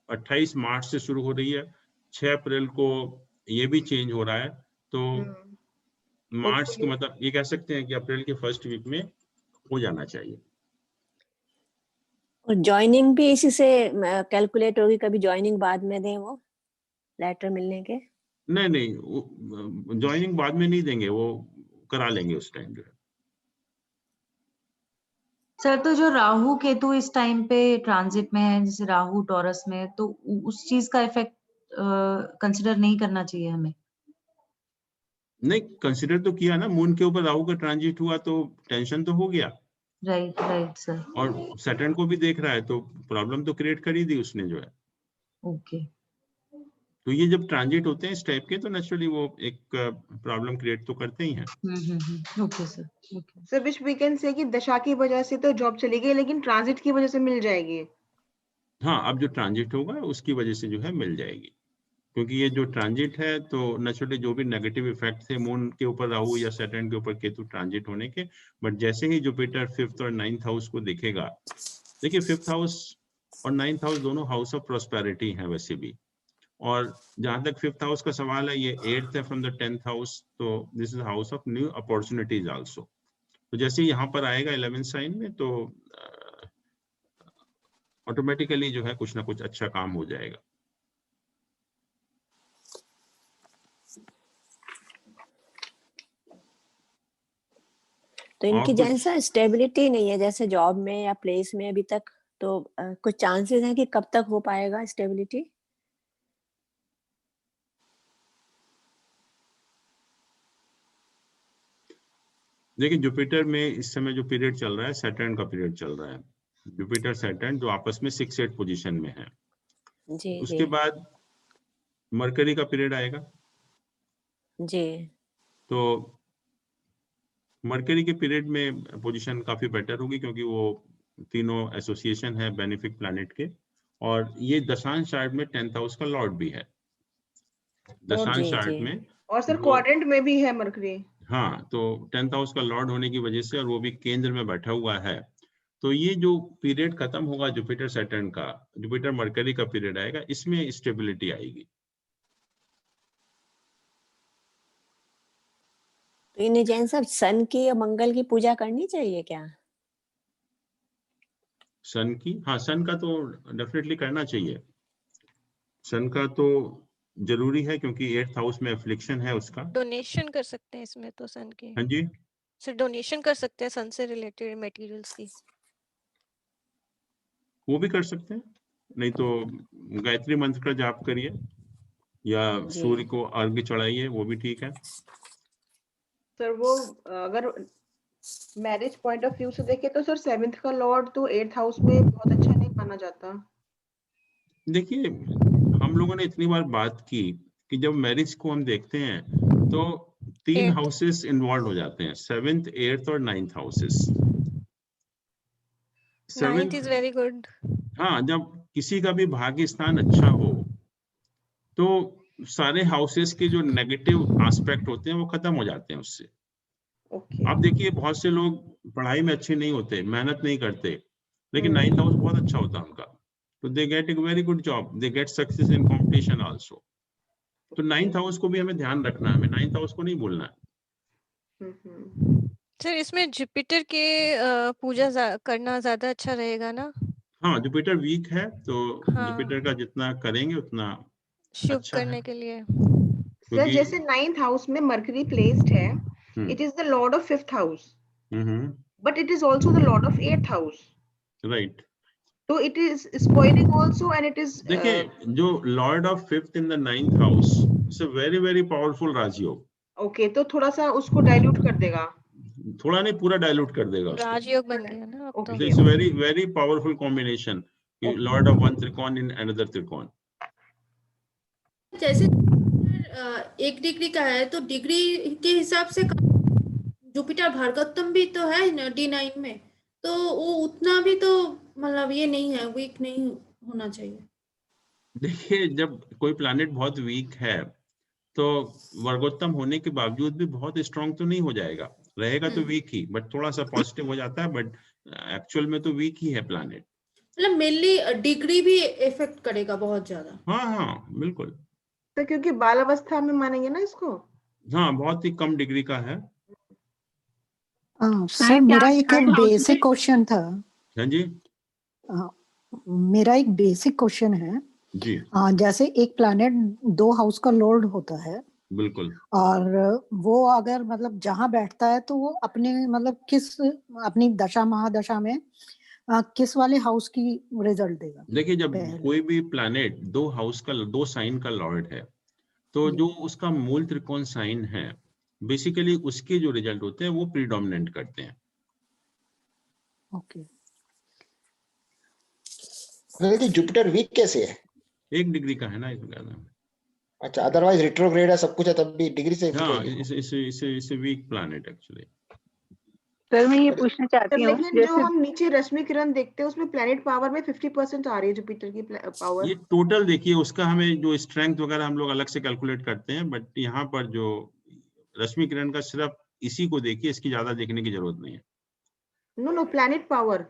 28 मार्च से शुरू हो रही है, 6 अप्रैल को ये भी चेंज हो रहा है। तो मार्च के मतलब ये कह सकते हैं कि अप्रैल के फर्स्ट वीक में हो जाना चाहिए। और ज्वाइनिंग भी इसी से कैलकुलेट होगी, कभी ज्वाइनिंग बाद में दें वो लेटर मिलने के? नहीं ज्वाइनिंग बाद में नहीं देंगे, वो करा लेंगे उस टाइम जो है। सर तो जो राहु केतु इस टाइम पे ट्रांजिट में है, जैसे राहु टॉरस में, तो उस चीज का इफेक्ट कंसिडर नहीं करना चाहिए हमें? नहीं कंसिडर तो किया ना, मून के ऊपर राहु का ट्रांजिट हुआ तो टेंशन तो हो गया। Right sir. और सैटर्न को भी देख रहा है तो प्रॉब्लम तो क्रिएट कर ही दी उसने जो है। ओके। तो ये जब ट्रांजिट होते हैं इस टाइप के तो नेचुरली वो एक प्रॉब्लम क्रिएट तो करते ही हैं। Okay sir, okay sir which we can say कि दशा की वजह से तो जॉब चली गई, लेकिन ट्रांजिट की वजह से मिल जाएगी। हाँ अब जो ट्रांजिट होगा उसकी वजह से जो है मिल जाएगी, क्योंकि ये जो ट्रांजिट है तो नेचुरली जो भी नेगेटिव इफेक्ट थे मून के ऊपर राहु या सैटर्न के ऊपर केतु ट्रांजिट होने के, बट जैसे ही जुपिटर 5th और 9th हाउस को देखेगा, देखिए 5th हाउस और 9th हाउस दोनों हाउस ऑफ प्रॉस्पेरिटी हैं वैसे भी। और जहां तक 5th हाउस का सवाल है, ये 8th है फ्रॉम द 10th हाउस, तो this is house of new opportunities also. तो जैसे ही यहाँ पर आएगा 11th साइन में तो ऑटोमेटिकली जो है कुछ ना कुछ अच्छा काम हो जाएगा। तो इनकी जैसा स्टेबिलिटी नहीं है जैसे जॉब में या प्लेस में अभी तक, तो कुछ चांसेस हैं कि कब तक हो पाएगा स्टेबिलिटी? देखिए जुपिटर में इस समय जो पीरियड चल रहा है सैटर्न का पीरियड चल रहा है। जुपिटर सैटर्न जो आपस में 6-8 पोजीशन में है। जी, उसके बाद मरकरी का पीरियड आएगा जी। तो मरकरी के पीरियड में पोजीशन काफी बेटर होगी क्योंकि वो तीनों एसोसिएशन है बेनिफिक प्लैनेट के, और ये दशांश चार्ट में 10th हाउस का लॉर्ड भी है दशांश चार्ट में। और सर क्वाड्रेंट में भी है मरकरी। हाँ, तो 10th हाउस का लॉर्ड होने की वजह से, और वो भी केंद्र में बैठा हुआ है, तो ये जो पीरियड खत्म होगा जुपिटर सैटर्न का, जुपिटर मरकरी का पीरियड आएगा, इसमें स्टेबिलिटी आएगी। तो इन्हें जैन साहब सन की या मंगल की पूजा करनी चाहिए क्या? सन की, हाँ सन का तो डेफिनेटली करना चाहिए। सन का तो जरूरी है क्योंकि 8th हाउस में एफ्लिक्शन है उसका। डोनेशन कर सकते हैं इसमें तो सन की। हाँ जी सर डोनेशन कर सकते हैं सन से रिलेटेड मटेरियल्स की। वो भी कर सकते हैं, नहीं तो गायत्री मंत्र का जाप करिए या सूर्य को अर्घ्य चढ़ाइए, वो भी ठीक है। सर वो अगर मैरिज पॉइंट ऑफ व्यू से देखे तो सर 7th का लॉर्ड तो 8th हाउस में बहुत अच्छा नहीं माना जाता। देखिए हम लोगों ने इतनी बार बात की कि जब मैरिज को हम देखते हैं तो 3 हाउसेस इन्वॉल्व हो जाते हैं, 7th 8th और 9th houses. 9th is very good. हाँ, जब किसी का भी भाग्य स्थान अच्छा हो तो सारे हाउसेस के जो नेगेटिव एस्पेक्ट होते हैं वो खत्म हो जाते हैं उससे। आप देखिए बहुत से लोग पढ़ाई में अच्छे नहीं होते, मेहनत नहीं करते, लेकिन 9th हाउस बहुत अच्छा होता है उनका, तो they get a very good job, they get success in competition also. तो 9th हाउस को भी हमें ध्यान रखना है, हमें 9th हाउस को नहीं भूलना है। सर इसमें जुपिटर के पूजा करना ज्यादा अच्छा रहेगा ना? हाँ, जुपिटर वीक है तो जुपिटर का जितना करेंगे उतना शुभ अच्छा करने है। के लिए। सर जैसे 9th हाउस में मरकरी प्लेस्ड है, it is the lord of 5th house, but it is also the lord of 8th house, right. तो it is spoiling also and it is. देखिए जो lord of 5th in the 9th house it's a very very powerful राजयोग। Okay, तो थोड़ा सा उसको dilute कर देगा, थोड़ा नहीं पूरा डाइल्यूट कर देगा उसको। राजयोग बन गया ना अब तो। It's very very powerful combination, Lord of one त्रिकोण इन अनदर त्रिकोण। जैसे 1 डिग्री का है तो डिग्री के हिसाब से जुपिटर भार्गवतम भी तो है ना D9 में, तो वो उतना भी तो मतलब ये नहीं है, वीक नहीं होना चाहिए। देखिए जब कोई प्लैनेट बहुत वीक है तो वर्गोत्तम होने के बावजूद भी बहुत स्ट्रांग तो नहीं हो जाएगा, रहेगा तो वीक ही, बट थोड़ा सा पॉजिटिव हो जाता है, बट एक्चुअल में तो वीक ही है प्लैनेट। मतलब मेनली डिग्री भी इफेक्ट करेगा बहुत ज्यादा। हाँ हाँ बिल्कुल। तो क्योंकि बाल अवस्था में मानेंगे ना इसको। हाँ, बहुत ही कम डिग्री का है। सर मेरा एक बेसिक क्वेश्चन था। हाँ जी। मेरा एक बेसिक क्वेश्चन है जी। जैसे एक प्लैनेट 2 हाउस का लॉर्ड होता है, बिल्कुल, और वो अगर मतलब जहां बैठता है तो वो अपने मतलब किस अपनी दशा महादशा में किस वाले हाउस की रिजल्ट देगा? देखिए जब कोई भी प्लैनेट 2 हाउस का 2 साइन का लॉर्ड है तो जो उसका मूल त्रिकोण साइन है बेसिकली उसके जो रिजल्ट होते हैं वो प्रीडोमिनेंट करते हैं। ओके। लेकिन जुपिटर वीक कैसे है? 1 डिग्री का है ना इसमें। अच्छा, अदरवाइज रिट्रोग्रेड है सब कुछ है तब भी डिग्री से। हाँ, इसे वीक प्लैनेट एक्चुअली। सर मैं ये पूछना चाहती हूँ, लेकिन जो हम नीचे रश्मि किरण देखते हैं उसमें प्लैनेट पावर में 50% आ रही है जुपिटर की पावर। ये टोटल देखिए उसका हमें जो स्ट्रेंथ वगैरह हम लोग अलग से कैलकुलेट करते हैं, बट यहाँ पर जो रश्मि किरण का सिर्फ इसी को देखिए, इसकी ज्यादा देखने की जरूरत नहीं है। No planet power.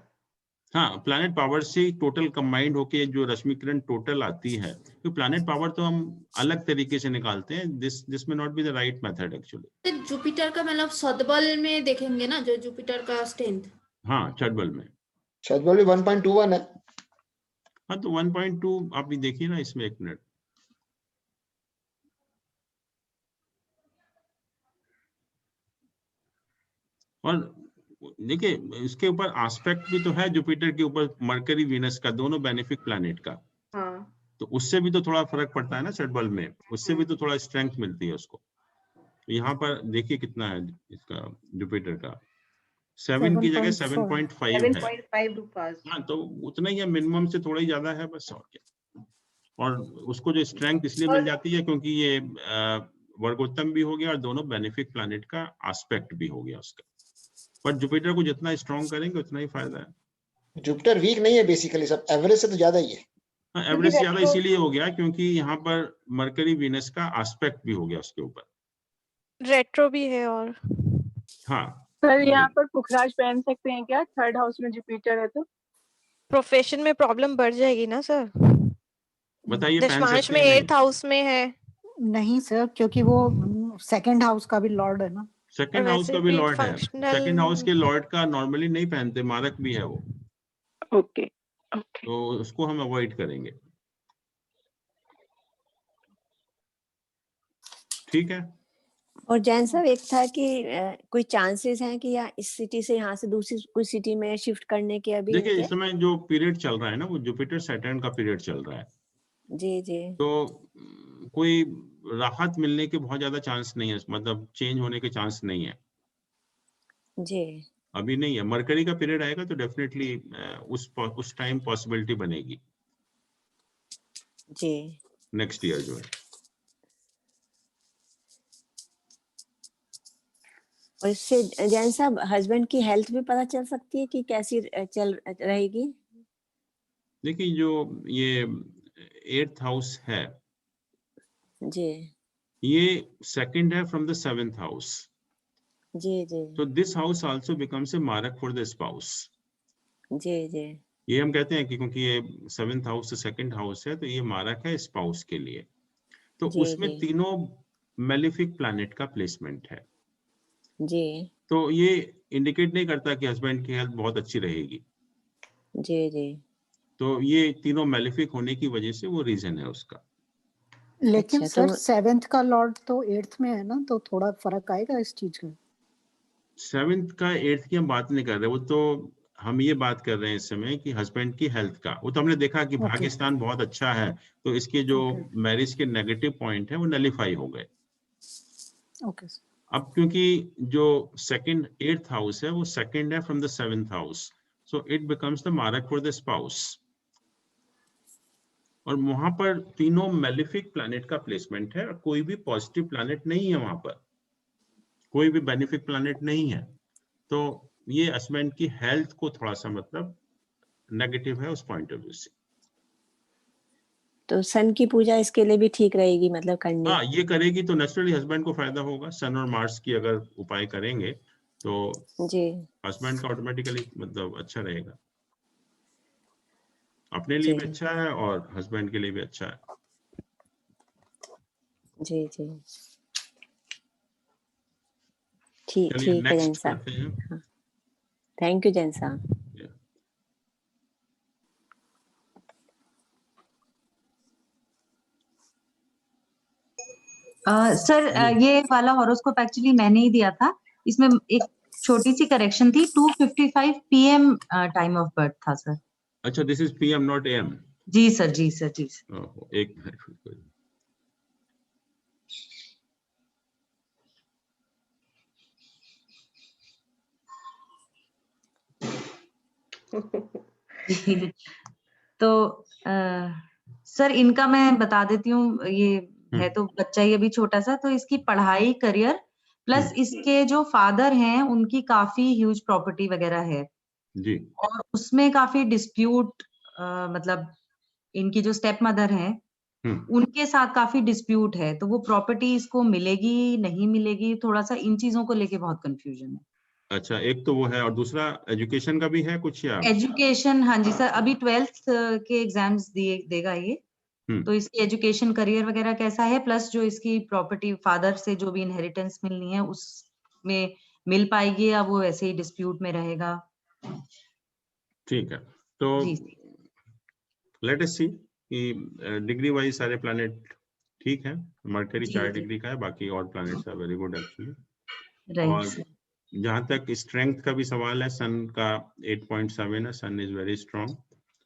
हाँ, प्लैनेट पावर से टोटल कंबाइंड होके जो रश्मि किरण टोटल आती है, तो प्लैनेट पावर तो हम अलग तरीके से निकालते हैं, दिस में not be the right method actually. Jupiter का मतलब सदबल में देखेंगे ना, जो जुपिटर का स्ट्रेंथ। हाँ, छठबल में। छठबल भी 1.21 है। हाँ, तो 1.2 आप भी देखिए ना इसमें, 1 मिनट। और देखिए इसके ऊपर एस्पेक्ट भी तो है जुपिटर के ऊपर मरकरी वीनस का, दोनों बेनिफिक प्लैनेट का। हाँ। तो उससे भी तो थोड़ा फर्क पड़ता है ना छठबल में, उससे भी तो थोड़ा स्ट्रेंथ मिलती है उसको। तो यहाँ पर देखिए कितना है इसका जुपिटर का, 7 की जगह 7.5 है। 7.5 रूपास। हाँ, तो उतना ही है, मिनिमम से थोड़ा ही ज्यादा है बस, और क्या। और उसको जो स्ट्रेंथ इसलिए मिल जाती है क्योंकि ये वर्गोत्तम भी हो गया और दोनों बेनिफिक प्लैनेट का एस्पेक्ट भी हो गया उसका। पर जुपिटर को जितना स्ट्रॉन्ग करेंगे उतना ही फायदा है। जुपिटर वीक नहीं है बेसिकली, सब एवरेज से तो ज्यादा ही है। हाँ, एवरेज ज्यादा इसीलिए हो गया क्योंकि यहाँ पर मरकरी वीनस का एस्पेक्ट भी हो गया उसके ऊपर, रेट्रो भी है। और हाँ सर यहाँ पर पुखराज पहन सकते हैं क्या, थर्ड हाउस में जुपिटर है तो? प्रोफेशन में प्रॉब्लम बढ़ जाएगी ना सर। बताइए, दशमांश में 8th हाउस में है। नहीं सर, क्योंकि वो सेकंड हाउस का भी लॉर्ड है ना। सेकंड हाउस का भी लॉर्ड है। सेकंड हाउस के लॉर्ड का नॉर्मली नहीं पहनते, मारक भी है वो। ओके तो उसको हम अवॉइड करेंगे। ठीक है। और जैन साहब एक था कि कोई चांसेस हैं कि या इस सिटी से यहाँ से दूसरी कोई सिटी में शिफ्ट करने के? अभी देखिए इस समय जो पीरियड चल रहा है ना वो जुपिटर सैटर्न का पीरियड चल रहा है। जी जी। तो कोई राहत मिलने के बहुत ज्यादा चांस नहीं है, मतलब चेंज होने के चांस नहीं है जी, अभी नहीं है। मरकरी का पीरियड आएगा तो डेफिनेटली उस टाइम पॉसिबिलिटी बनेगी जी। नेक्स्ट ईयर जो है। और इससे जैन साहब हस्बैंड की हेल्थ भी पता चल सकती है कि कैसी चल रहेगी? देखिए जो ये 8th हाउस है जी ये सेकंड है फ्रॉम द 7th हाउस। जी जी तो this house also becomes a मारक फॉर द स्पाउस। जी जी। ये हम कहते हैं कि क्योंकि ये 7th हाउस से सेकंड हाउस है तो ये मारक है स्पाउस के लिए। तो जी उसमें जी तीनों मेलिफिक प्लैनेट का प्लेसमेंट है। जी तो ये इंडिकेट नहीं करता कि हस्बैंड की हेल्थ बहुत अच्छी रहेगी। जी जी। तो ये तीनों मेलिफिक होने की वजह से वो रीजन है उसका। लेकिन अच्छा, सर 7th का लॉर्ड तो 8th में है ना, तो थोड़ा फर्क आएगा इस चीज का। 7th का 8th की हम बात नहीं कर रहे, वो तो हम ये बात कर रहे हैं इस समय कि हस्बैंड की हेल्थ का। वो तो हमने देखा कि भाग्यस्थान बहुत अच्छा है तो इसके जो मैरिज के नेगेटिव पॉइंट है वो नलिफाई हो गए। ओके। अब क्योंकि जो सेकंड 8th हाउस है वो सेकंड है from the 7th house, so it becomes the मारक फॉर द स्पाउस। और वहां पर तीनों मेलिफिक प्लैनेट का प्लेसमेंट है और कोई भी पॉजिटिव प्लैनेट नहीं है वहां पर, कोई भी बेनिफिक प्लैनेट नहीं है। तो ये हस्बैंड की हेल्थ को थोड़ा सा मतलब नेगेटिव है उस पॉइंट ऑफ व्यू से। तो सन की पूजा इसके लिए भी ठीक रहेगी मतलब करनी? हाँ ये करेगी तो नेचुरली हस्बैंड को फायदा होगा। सन और मार्स की अगर उपाय करेंगे तो जी हस्बैंड का ऑटोमेटिकली मतलब अच्छा रहेगा, अपने लिए जी भी अच्छा है और हस्बैंड के लिए भी अच्छा है। जी जी। ठीक चलिए ठीक है जैन नेक्स्ट साहब। करते हैं। थैंक यू जैन साहब। सर ये वाला हॉरोस्कोप एक्चुअली मैंने ही दिया था। इसमें एक छोटी सी करेक्शन थी। 2:55 PM टाइम ऑफ बर्थ था सर। अच्छा this is PM not AM। जी सर जी सर जी सर। एक मिनट। तो सर इनका मैं बता देती हूँ। ये है तो बच्चा ही अभी छोटा सा, तो इसकी पढ़ाई करियर प्लस इसके जो फादर हैं उनकी काफी ह्यूज प्रॉपर्टी वगैरह है जी। और उसमें काफी डिस्प्यूट, मतलब इनकी जो स्टेप मदर हैं उनके साथ काफी डिस्प्यूट है। तो वो प्रॉपर्टी इसको मिलेगी नहीं मिलेगी, थोड़ा सा इन चीजों को लेके बहुत कंफ्यूजन है। अच्छा एक तो वो है और दूसरा एजुकेशन का भी है कुछ या? एजुकेशन हाँ जी सर, अभी 12th के एग्जाम्स देगा ये। तो इसकी एजुकेशन करियर वगैरह कैसा है, प्लस जो इसकी प्रॉपर्टी फादर से जो भी इनहेरिटेंस मिलनी है उसमें मिल पाएगी या वो ऐसे ही डिस्प्यूट में रहेगा। ठीक है तो लेट अस सी कि डिग्री वाइज सारे प्लैनेट ठीक है। मरकरी 4 डिग्री का है, बाकी और planets are very good actually. और जहां तक स्ट्रेंथ का भी सवाल है, सन का 8.7 है, sun is very strong.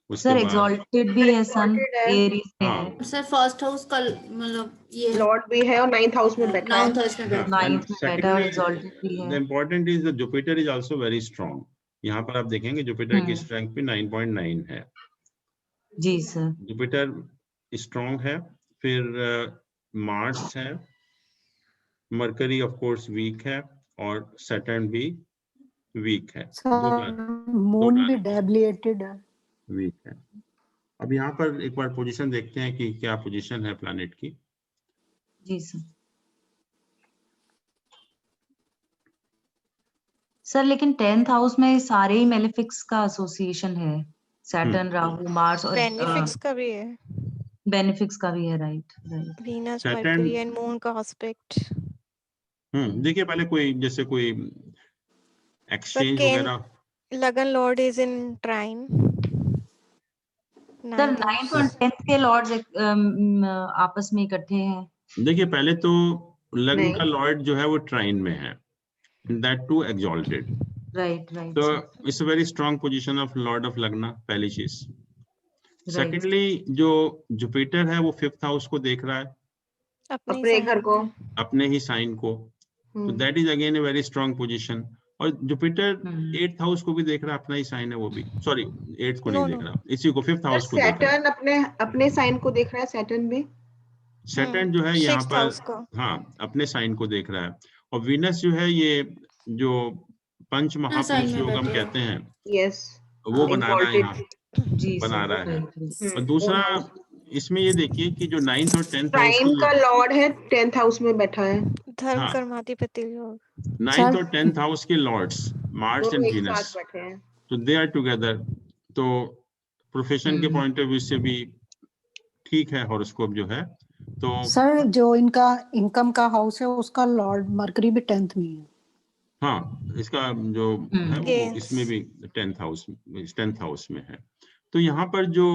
Sir exalted भी है सन, एरीज में है सर फर्स्ट हाउस का मतलब ये लॉर्ड भी है और 9th हाउस में बैठा है। 9th हाउस में बैठा है। 9th में बैठा और एक्सॉल्टेड भी है। The important is the Jupiter is also very strong. यहाँ पर आप देखेंगे जुपिटर की स्ट्रेंथ भी 9.9 है। जी सर। जुपिटर स्ट्रॉन्ग है, फिर मार्स है, मरकरी ऑफ कोर्स वीक है, और सैटर्न भी वीक है। मून भी डेबिलिटेड है, वीक है। अब यहाँ पर एक बार पोजीशन देखते हैं कि क्या पोजीशन है प्लैनेट की। जी सर। सर लेकिन 10th हाउस में सारे ही मेलेफिक्स का एसोसिएशन है, सैटर्न, राहु, मार्स और बेनिफिक्स का भी है, बेनिफिक्स का भी है, right right. Venus, Mercury and moon का एस्पेक्ट। देखिए पहले कोई जैसे कोई एक्सचेंज वगैरह। Lagan lord is in trine. Sir 9th और 10th के लॉर्ड्स आपस में इकट्ठे हैं। देखिए पहले तो लग्न का लॉर्ड जो है वो ट्राइन में है, that too exalted. Right right. तो it's a very strong position of lord of लग्न, पहली चीज। सेकेंडली जो जुपिटर है वो 5th हाउस को देख रहा है, अपने घर को, अपने ही साइन को। तो that is again a very strong position. और जुपिटर 8th हाउस को भी देख रहा है, अपना ही साइन है वो भी, सॉरी 8th को नहीं देख रहा, इसी को 5th हाउस को देख रहा है। सैटर्न अपने साइन को देख रहा है, सैटर्न भी। सैटर्न जो है यहाँ पर हाँ अपने साइन को देख रहा है। और वीनस जो है ये जो पंच महापुरुष योग हम कहते हैं, यस, वो बना रहा है, यहाँ बना रहा है। और दूसरा इसमें ये देखिए कि जो 9th और 10th टाइम का लॉर्ड है 10th हाउस में बैठा है, धर्म कर्माधिपति योग। 9th और 10th हाउस के लॉर्ड्स मार्स एंड वीनस, तो दे आर टुगेदर। तो प्रोफेशन के पॉइंट ऑफ व्यू से भी ठीक है हॉरोस्कोप जो है। तो सर जो इनका इनकम का हाउस है उसका लॉर्ड मरकरी भी 10th में है। हाँ इसका जो है वो इसमें भी 10th हाउस में है। तो यहाँ पर जो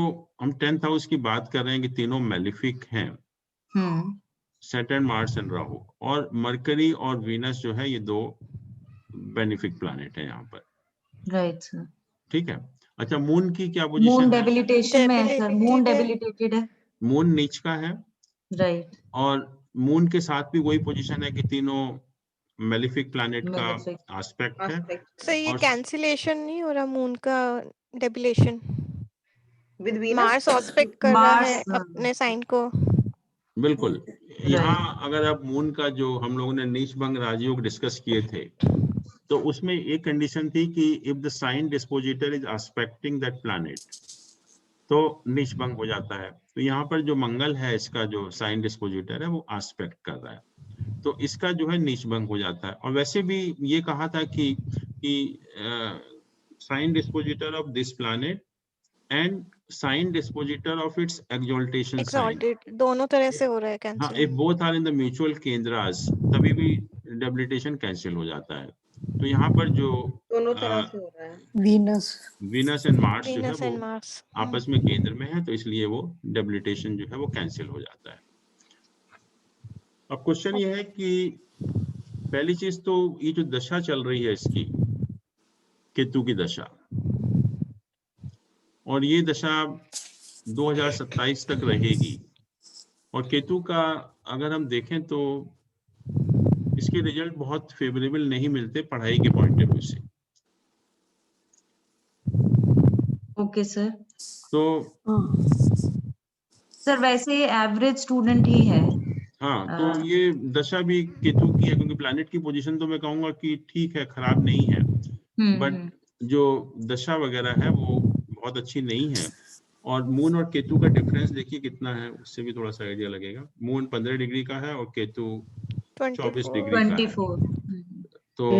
हम 10th हाउस की बात कर रहे हैं कि तीनों मेलिफिक हैं, सैटर्न, मार्स एंड राहु। और मरकरी और वीनस जो है ये दो बेनिफिक प्लैनेट है यहाँ पर, राइट सर। ठीक है। अच्छा मून की क्या पोजीशन है? मून डेबिलिटेशन में है सर, मून डेबिलिटेटेड है, मून नीच का है, राइट। और मून के साथ भी वही पोजीशन है कि तीनों मेलिफिक प्लैनेट का एस्पेक्ट है। सर ये कैंसिलेशन नहीं हो रहा मून का डेबिलेशन? मार्स एस्पेक्ट कर रहा है अपने साइन को। बिल्कुल। यहाँ अगर आप मून का जो हम लोगों ने नीच भंग राजयोग डिस्कस किए थे, तो उसमें एक कंडीशन थी कि if the sign dispositor is aspecting that planet, तो नीच भंग हो जाता है। तो यहाँ पर जो मंगल है इसका जो साइन डिस्पोजिटर है वो एस्पेक्ट कर रहा है, तो इसका जो है नीच भंग हो जाता है। और वैसे भी ये कहा था कि sign dispositor of this planet and sign dispositor of its exaltation sign, दोनों तरह से हो रहा है कैंसिल। हाँ, if both are in the mutual केंद्रास, तभी भी डेबिलिटेशन कैंसिल हो जाता है। तो यहाँ पर जो दोनों तरह से हो रहा है, वीनस एंड मार्स जो है वो आपस में केंद्र में है, तो इसलिए वो डेबिलिटेशन जो है वो कैंसिल हो जाता है। अब क्वेश्चन ये है कि पहली चीज तो ये जो दशा चल रही है इसकी, केतु की दशा, और ये दशा 2027 तक रहेगी। और केतु का अगर हम देखें तो इसके रिजल्ट बहुत फेवरेबल नहीं मिलते पढ़ाई के पॉइंट ऑफ व्यू से। Okay sir. तो सर वैसे एवरेज स्टूडेंट ही है। हाँ, तो ये दशा भी केतु की है, क्योंकि प्लैनेट की पोजीशन तो मैं कहूंगा कि ठीक है, खराब नहीं है, बट जो दशा वगैरह है वो बहुत अच्छी नहीं है। और मून और केतु का डिफरेंस देखिए कितना है, उससे भी थोड़ा सा आइडिया लगेगा। मून 15 डिग्री का है और केतु 24 डिग्री का है, तो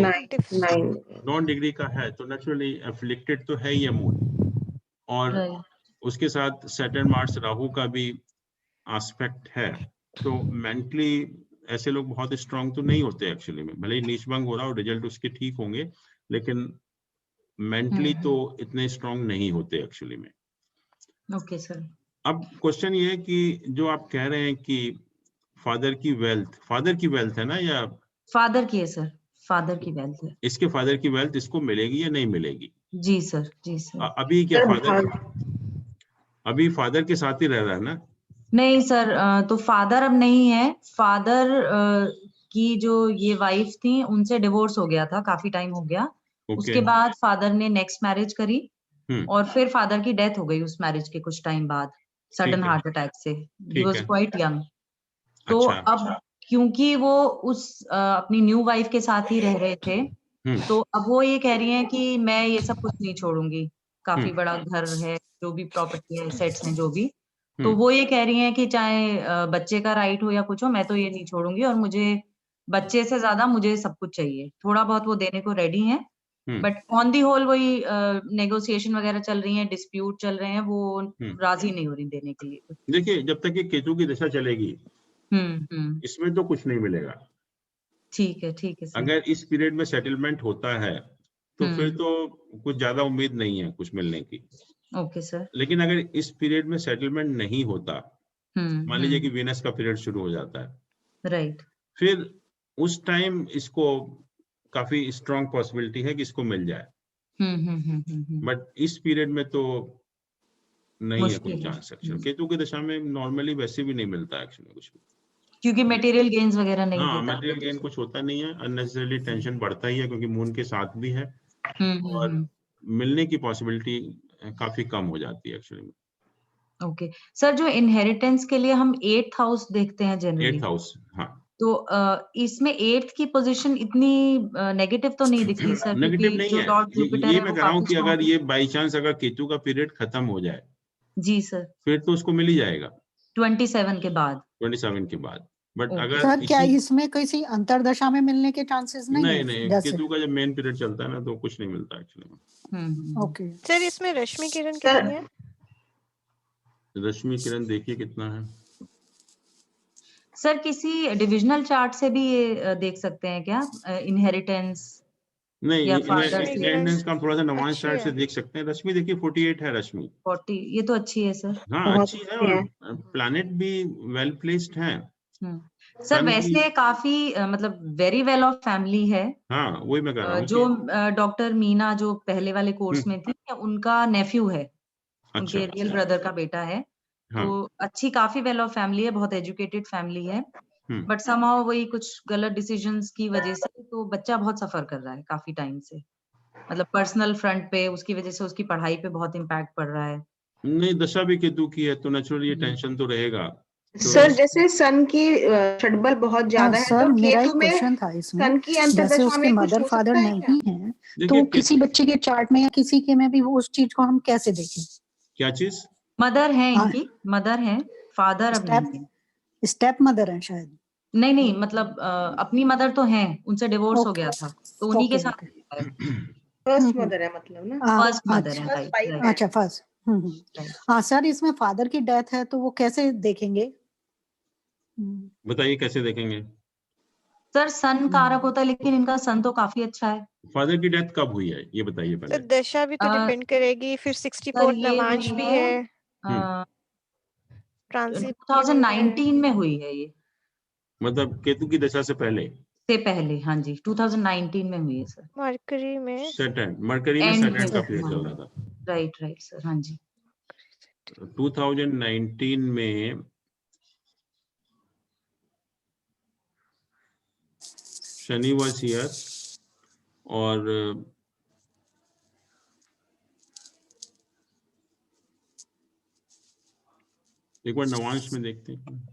9 डिग्री का है, तो नेचुरली एफ्लिक्टेड तो है ही है मून। और उसके साथ सैटर्न, मार्स, राहु का भी एस्पेक्ट है, तो मेंटली ऐसे लोग बहुत स्ट्रांग तो नहीं होते एक्चुअली में। भले ही नीच भंग हो रहा हो, रिजल्ट उसके ठीक होंगे, लेकिन मेंटली तो इतने स्ट्रांग नहीं होते एक्चुअली में। Okay sir. अब क्वेश्चन ये है कि जो आप कह रहे हैं कि फादर की वेल्थ है ना, या फादर की है सर, फादर की वेल्थ है। इसके फादर की वेल्थ इसको मिलेगी या नहीं मिलेगी? जी सर, जी सर। अभी क्या अभी फादर के साथ ही रह रहा है ना? नहीं सर, तो फादर अब नहीं है। फादर की जो ये वाइफ थी उनसे डिवोर्स हो गया था, काफी टाइम हो गया। उसके बाद फादर ने नेक्स्ट मैरिज करी और फिर फादर की डेथ हो गई उस मैरिज के कुछ टाइम बाद। सडन हार्ट अटैक से, ही वाज क्वाइट यंग। तो अच्छा। अब क्योंकि वो उस अपनी न्यू वाइफ के साथ ही रह रहे थे, तो अब वो ये कह रही हैं कि मैं ये सब कुछ नहीं छोड़ूंगी, काफी बड़ा घर है, जो भी प्रॉपर्टी है, सेट्स हैं जो भी, तो वो ये कह रही हैं कि चाहे बच्चे का राइट हो या कुछ हो, मैं तो ये नहीं छोड़ूंगी, और मुझे बच्चे से ज्यादा मुझे सब कुछ चाहिए। थोड़ा बहुत वो देने को रेडी हैं, बट ऑन दी होल वही नेगोशिएशन वगैरह चल रही है, डिस्प्यूट चल रहे हैं, वो राजी नहीं हो रही देने के लिए। देखिए, जब तक ये केतु की दशा चलेगी इसमें तो कुछ नहीं मिलेगा। ठीक है, ठीक है सर। अगर इस पीरियड में सेटलमेंट होता है तो फिर तो कुछ ज्यादा उम्मीद नहीं है कुछ मिलने की। Okay sir. लेकिन अगर इस पीरियड में सेटलमेंट नहीं होता, मान लीजिए कि वीनस का पीरियड शुरू हो जाता है, राइट, फिर उस टाइम इसको काफी स्ट्रॉन्ग पॉसिबिलिटी है कि इसको मिल जाए। बट इस पीरियड में तो नहीं है कोई चांस एक्चुअली। केतु की दशा में नॉर्मली वैसे भी नहीं मिलता एक्चुअली कुछ भी, क्योंकि मटेरियल गेन्स वगैरह नहीं हाँ, देता। मटेरियल गेन कुछ होता नहीं है, अननेसेसरली टेंशन बढ़ता ही है, क्योंकि मून के साथ भी है और मिलने की पॉसिबिलिटी काफी कम हो जाती है एक्चुअली। ओके सर, जो इनहेरिटेंस के लिए हम 8th हाउस देखते हैं जनरली, 8th हाउस, हाँ, तो इसमें 8th की पोजीशन इतनी नेगेटिव तो नहीं दिखती सर? नेगेटिव नहीं है, ये मैं कह रहा हूँ कि अगर ये बाई चांस अगर केतु का पीरियड खत्म हो जाए, जी सर, फिर तो उसको मिल ही जाएगा 27 के बाद। 27 के बाद। बट अगर सर क्या इसमें किसी अंतरदशा में मिलने के चांसेस नहीं है? नहीं, केतु का जब मेन पीरियड चलता है ना, तो कुछ नहीं मिलता एक्चुअली। ओके सर, इसमें रश्मि किरण कितनी है? रश्मि किरण देखिए कितना है सर। किसी डिविजनल चार्ट से भी ये देख सकते हैं क्या, इनहेरिटेंस? नहीं, इनहेरिटेंस का हम थोड़ा सा नवांश चार्ट से देख सकते हैं। रश्मि देखिए 48 है रश्मि। 40, ये तो अच्छी है सर। हाँ, अच्छी है और प्लैनेट भी वेल प्लेस्ड है। सर वैसे काफी मतलब वेरी वेल ऑफ फैमिली है। हाँ, वही मैं कह रहा हूँ। जो डॉक्टर मीना जो पहले वाले कोर्स में थी, उनका नेफ्यू है, उनके रियल ब्रदर का बेटा है। तो अच्छी काफी वेल ऑफ फैमिली है, बहुत एजुकेटेड फैमिली है, बट समहाउ वही कुछ गलत डिसीजंस की वजह से तो बच्चा बहुत सफर कर रहा है काफी टाइम से, मतलब पर्सनल फ्रंट पे उसकी वजह से उसकी पढ़ाई पे बहुत इम्पैक्ट पड़ रहा है। नहीं, दशा भी केतु की है तो नेचुरली ये टेंशन तो रहेगा। सर जैसे सन की षड्बल बहुत ज्यादा है, सर तो मेरा एक केतु में क्वेश्चन था इसमें, सन की जैसे अंतर्दशा उसके में कुछ मदर हो फादर सकता है नहीं क्या? है, तो किसी बच्चे के चार्ट में या किसी के में भी वो उस चीज को हम कैसे देखें? क्या चीज? मदर है इनकी, मदर है, फादर अब नहीं है। स्टेप मदर है शायद? नहीं, मतलब अपनी मदर तो है, उनसे डिवोर्स हो गया था, तो उन्हीं के साथ फर्स्ट मदर है मतलब ना? फर्स्ट मदर है, राइट। अच्छा, फर्स्ट। हाँ सर, इसमें फादर की डेथ है तो वो कैसे देखेंगे? बताइए कैसे देखेंगे? सर सन कारक होता है, लेकिन इनका सन तो काफी अच्छा है। फादर की डेथ कब हुई है ये बताइए पहले। तो दशा भी तो डिपेंड करेगी, फिर 64 नवांश भी है। 2019 में हुई है ये, मतलब केतु की दशा से पहले? हाँ जी, 2019 में हुई है सर। मरकरी में सैटर्न का पीरियड चल रहा था। राइट सर, हाँ जी। 2019 में शनि वाज हियर और एक बार नवांश में देखते हैं।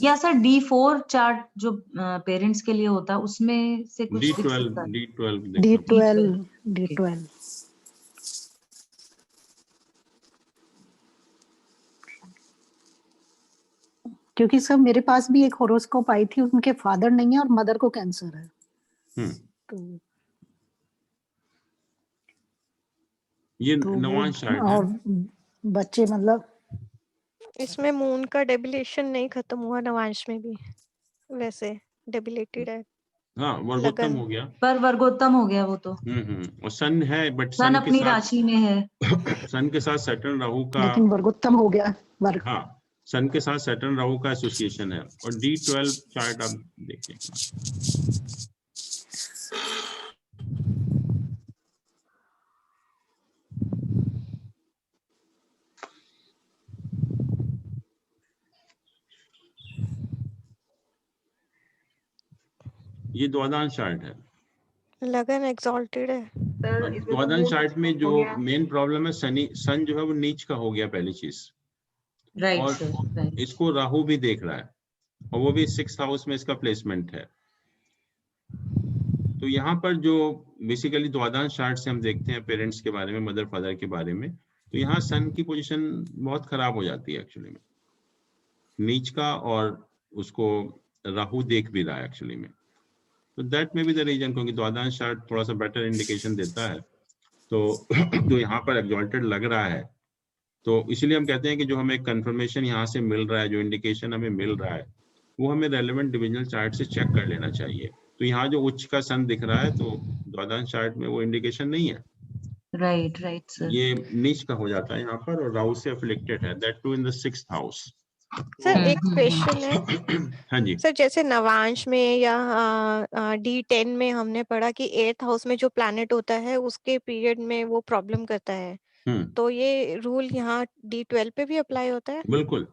या सर D4 चार्ट जो पेरेंट्स के लिए होता है उसमें से कुछ D12 क्योंकि सर मेरे पास भी एक होरोस्कोप आई थी, उनके फादर नहीं है और मदर को कैंसर है। तो ये नवांश चार्ट है। और बच्चे मतलब इसमें मून का डेबिलेशन नहीं खत्म हुआ, नवांश में भी वैसे डेबिलेटेड है। हाँ, वर्गोत्तम हो गया, पर वर्गोत्तम हो गया वो तो। और सन है, बट सन अपनी राशि में है। सन के साथ सैटर्न राहु का, लेकिन वर्गोत्तम हो गया। हाँ, सन के साथ सैटर्न राहु का एसोसिएशन है। और D12 चार्ट आप देखिए। ये द्वादश चार्ट है। लगन एक्सॉल्टेड है। द्वादश चार्ट में जो मेन प्रॉब्लम है, सन जो है वो नीच का हो गया पहली चीज। राइट और सर, इसको राहु भी देख रहा है और वो भी 6th हाउस में इसका प्लेसमेंट है। तो यहाँ पर जो बेसिकली द्वादश चार्ट से हम देखते हैं पेरेंट्स के बारे में, मदर फादर के बारे में, तो यहाँ सन की पोजीशन बहुत खराब हो जाती है एक्चुअली में, नीच का, और उसको राहु देख भी रहा है एक्चुअली में। तो दैट में बी द रीजन, क्योंकि द्वादश चार्ट थोड़ा सा बेटर इंडिकेशन देता है। तो जो यहाँ पर एग्जॉल्टेड लग रहा है, तो इसलिए हम कहते हैं कि जो हमें कंफर्मेशन यहाँ से मिल रहा है, जो इंडिकेशन हमें मिल रहा है, वो हमें रेलेवेंट डिविजनल चार्ट से चेक कर लेना चाहिए। तो यहाँ जो उच्च का सन दिख रहा है, तो द्वादश चार्ट में वो इंडिकेशन नहीं है। राइट सर, ये नीच का हो जाता है यहाँ पर, और राहु से अफिलिक्टेड है, that too in the 6th house. Sir एक क्वेश्चन है। हाँ जी सर, जैसे नवांश में या D10 में हमने पढ़ा कि 8th हाउस में जो प्लैनेट होता है उसके पीरियड में वो प्रॉब्लम करता है, तो ये रूल यहाँ D12 पे भी अप्लाई होता है? बिल्कुल।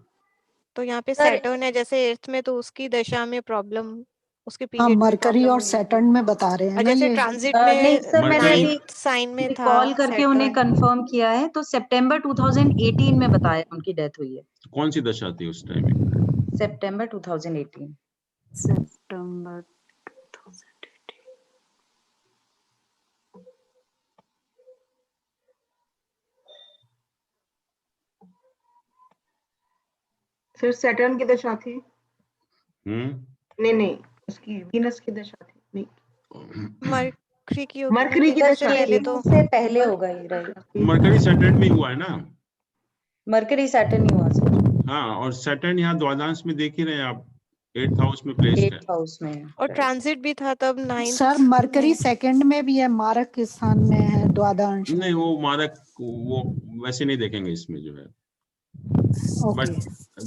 तो यहाँ पे सर- सैटर्न है जैसे 8th में, तो उसकी दशा में प्रॉब्लम, उसके हाँ, पीरियड में मरकरी प्रॉब्लम और होगी। सैटर्न में बता रहे हैं और ना जैसे ये। ट्रांजिट नहीं में सर, मैंने अभी 9th साइन में था कॉल करके उन्हें सैटर्न। कंफर्म किया है, तो सितंबर 2018 में बताया उनकी डेथ हुई है। कौन सी दशा थी उस टाइम? सितंबर 2018। सितंबर 2018। सर सैटर्न की दशा थी। नहीं, उसकी वीनस की दशा थी। नहीं, मरकरी की होगी, मरकरी की वीनस दशा से पहले थी। तो से पहले होगा ये, राइट। मरकरी सैटर्न में हुआ है ना? मरकरी सैटर्न ही हुआ सर। हाँ, और सैटर्न यहाँ द्वादश में देख ही रहे हैं आप, 8th हाउस में प्लेस्ड है। 8th हाउस में है, और ट्रांजिट भी था तब 9th सर मरकरी सेकंड में भी है, मारक के स्थान में है द्वादश में। नहीं, वो मारक वो वैसे नहीं देखेंगे इसमें जो है, बट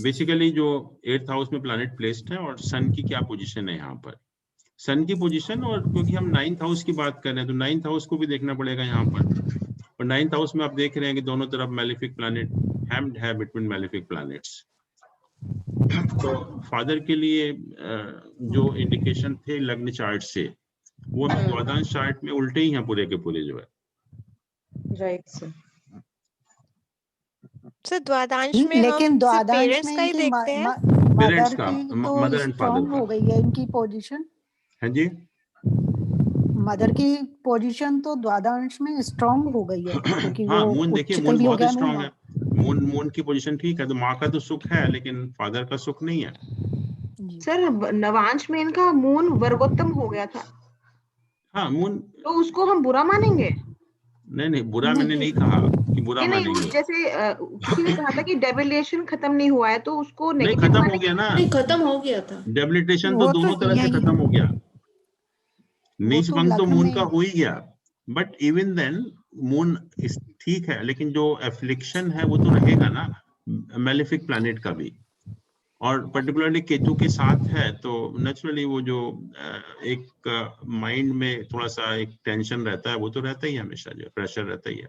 बेसिकली जो 8th हाउस में प्लैनेट प्लेस्ड है, और सन की क्या पोजीशन है यहाँ पर, सन की पोजीशन, और क्योंकि हम 9th हाउस की बात कर रहे हैं तो 9th हाउस को भी देखना पड़ेगा यहाँ पर। और 9th हाउस में आप देख रहे हैं कि दोनों तरफ मैलेफिक प्लैनेट हैम्ड है बिटवीन मैलेफिक प्लैनेट्स। तो फादर के लिए जो इंडिकेशन थे लग्न चार्ट से, वो द्वादश चार्ट में उल्टे ही हैं पूरे के पूरे जो है। Right sir. सर द्वादश में लेकिन हम द्वादश पेरेंट्स में का ही इनकी देखते हैं। पेरेंट्स मदर का, की मदर तो एंड स्ट्रॉन्ग फादर हो का। गई है इनकी पोजीशन। हाँ जी, मदर की पोजीशन तो द्वादश में स्ट्रॉन्ग हो गई है, क्योंकि हाँ, वो मून देखिए, उच्च मून भी हो बहुत गया स्ट्रांग ना। है। मून की पोजीशन ठीक है, तो माँ का तो सुख है लेकिन फादर का सुख नहीं है। सर नवांश में इनका मून वर्गोत्तम हो गया था। हाँ, मून, तो उसको हम बुरा मानेंगे? नहीं बुरा मैंने नहीं कहा कि बुरा नहीं, मानेंगे। जैसे किसी ने कहा था कि डेबिलेशन खत्म नहीं हुआ है, तो उसको नहीं, नेगेटिव खत्म हो मानेंगे? गया ना, नहीं, खत्म हो गया था। डेबिलिटेशन तो वो तो दोनों तरह से यही- खत्म हो गया। नीच तो भंग तो लग्न मून में- का हो ही गया, बट इवन देन मून ठीक है, लेकिन जो एफ्लिक्शन है वो तो रहेगा ना मैलेफिक प्लैनेट का भी, और पर्टिकुलरली केतु के साथ है, तो नेचुरली वो जो एक माइंड में थोड़ा सा एक टेंशन रहता है, वो तो रहता ही है हमेशा, जो प्रेशर रहता ही है।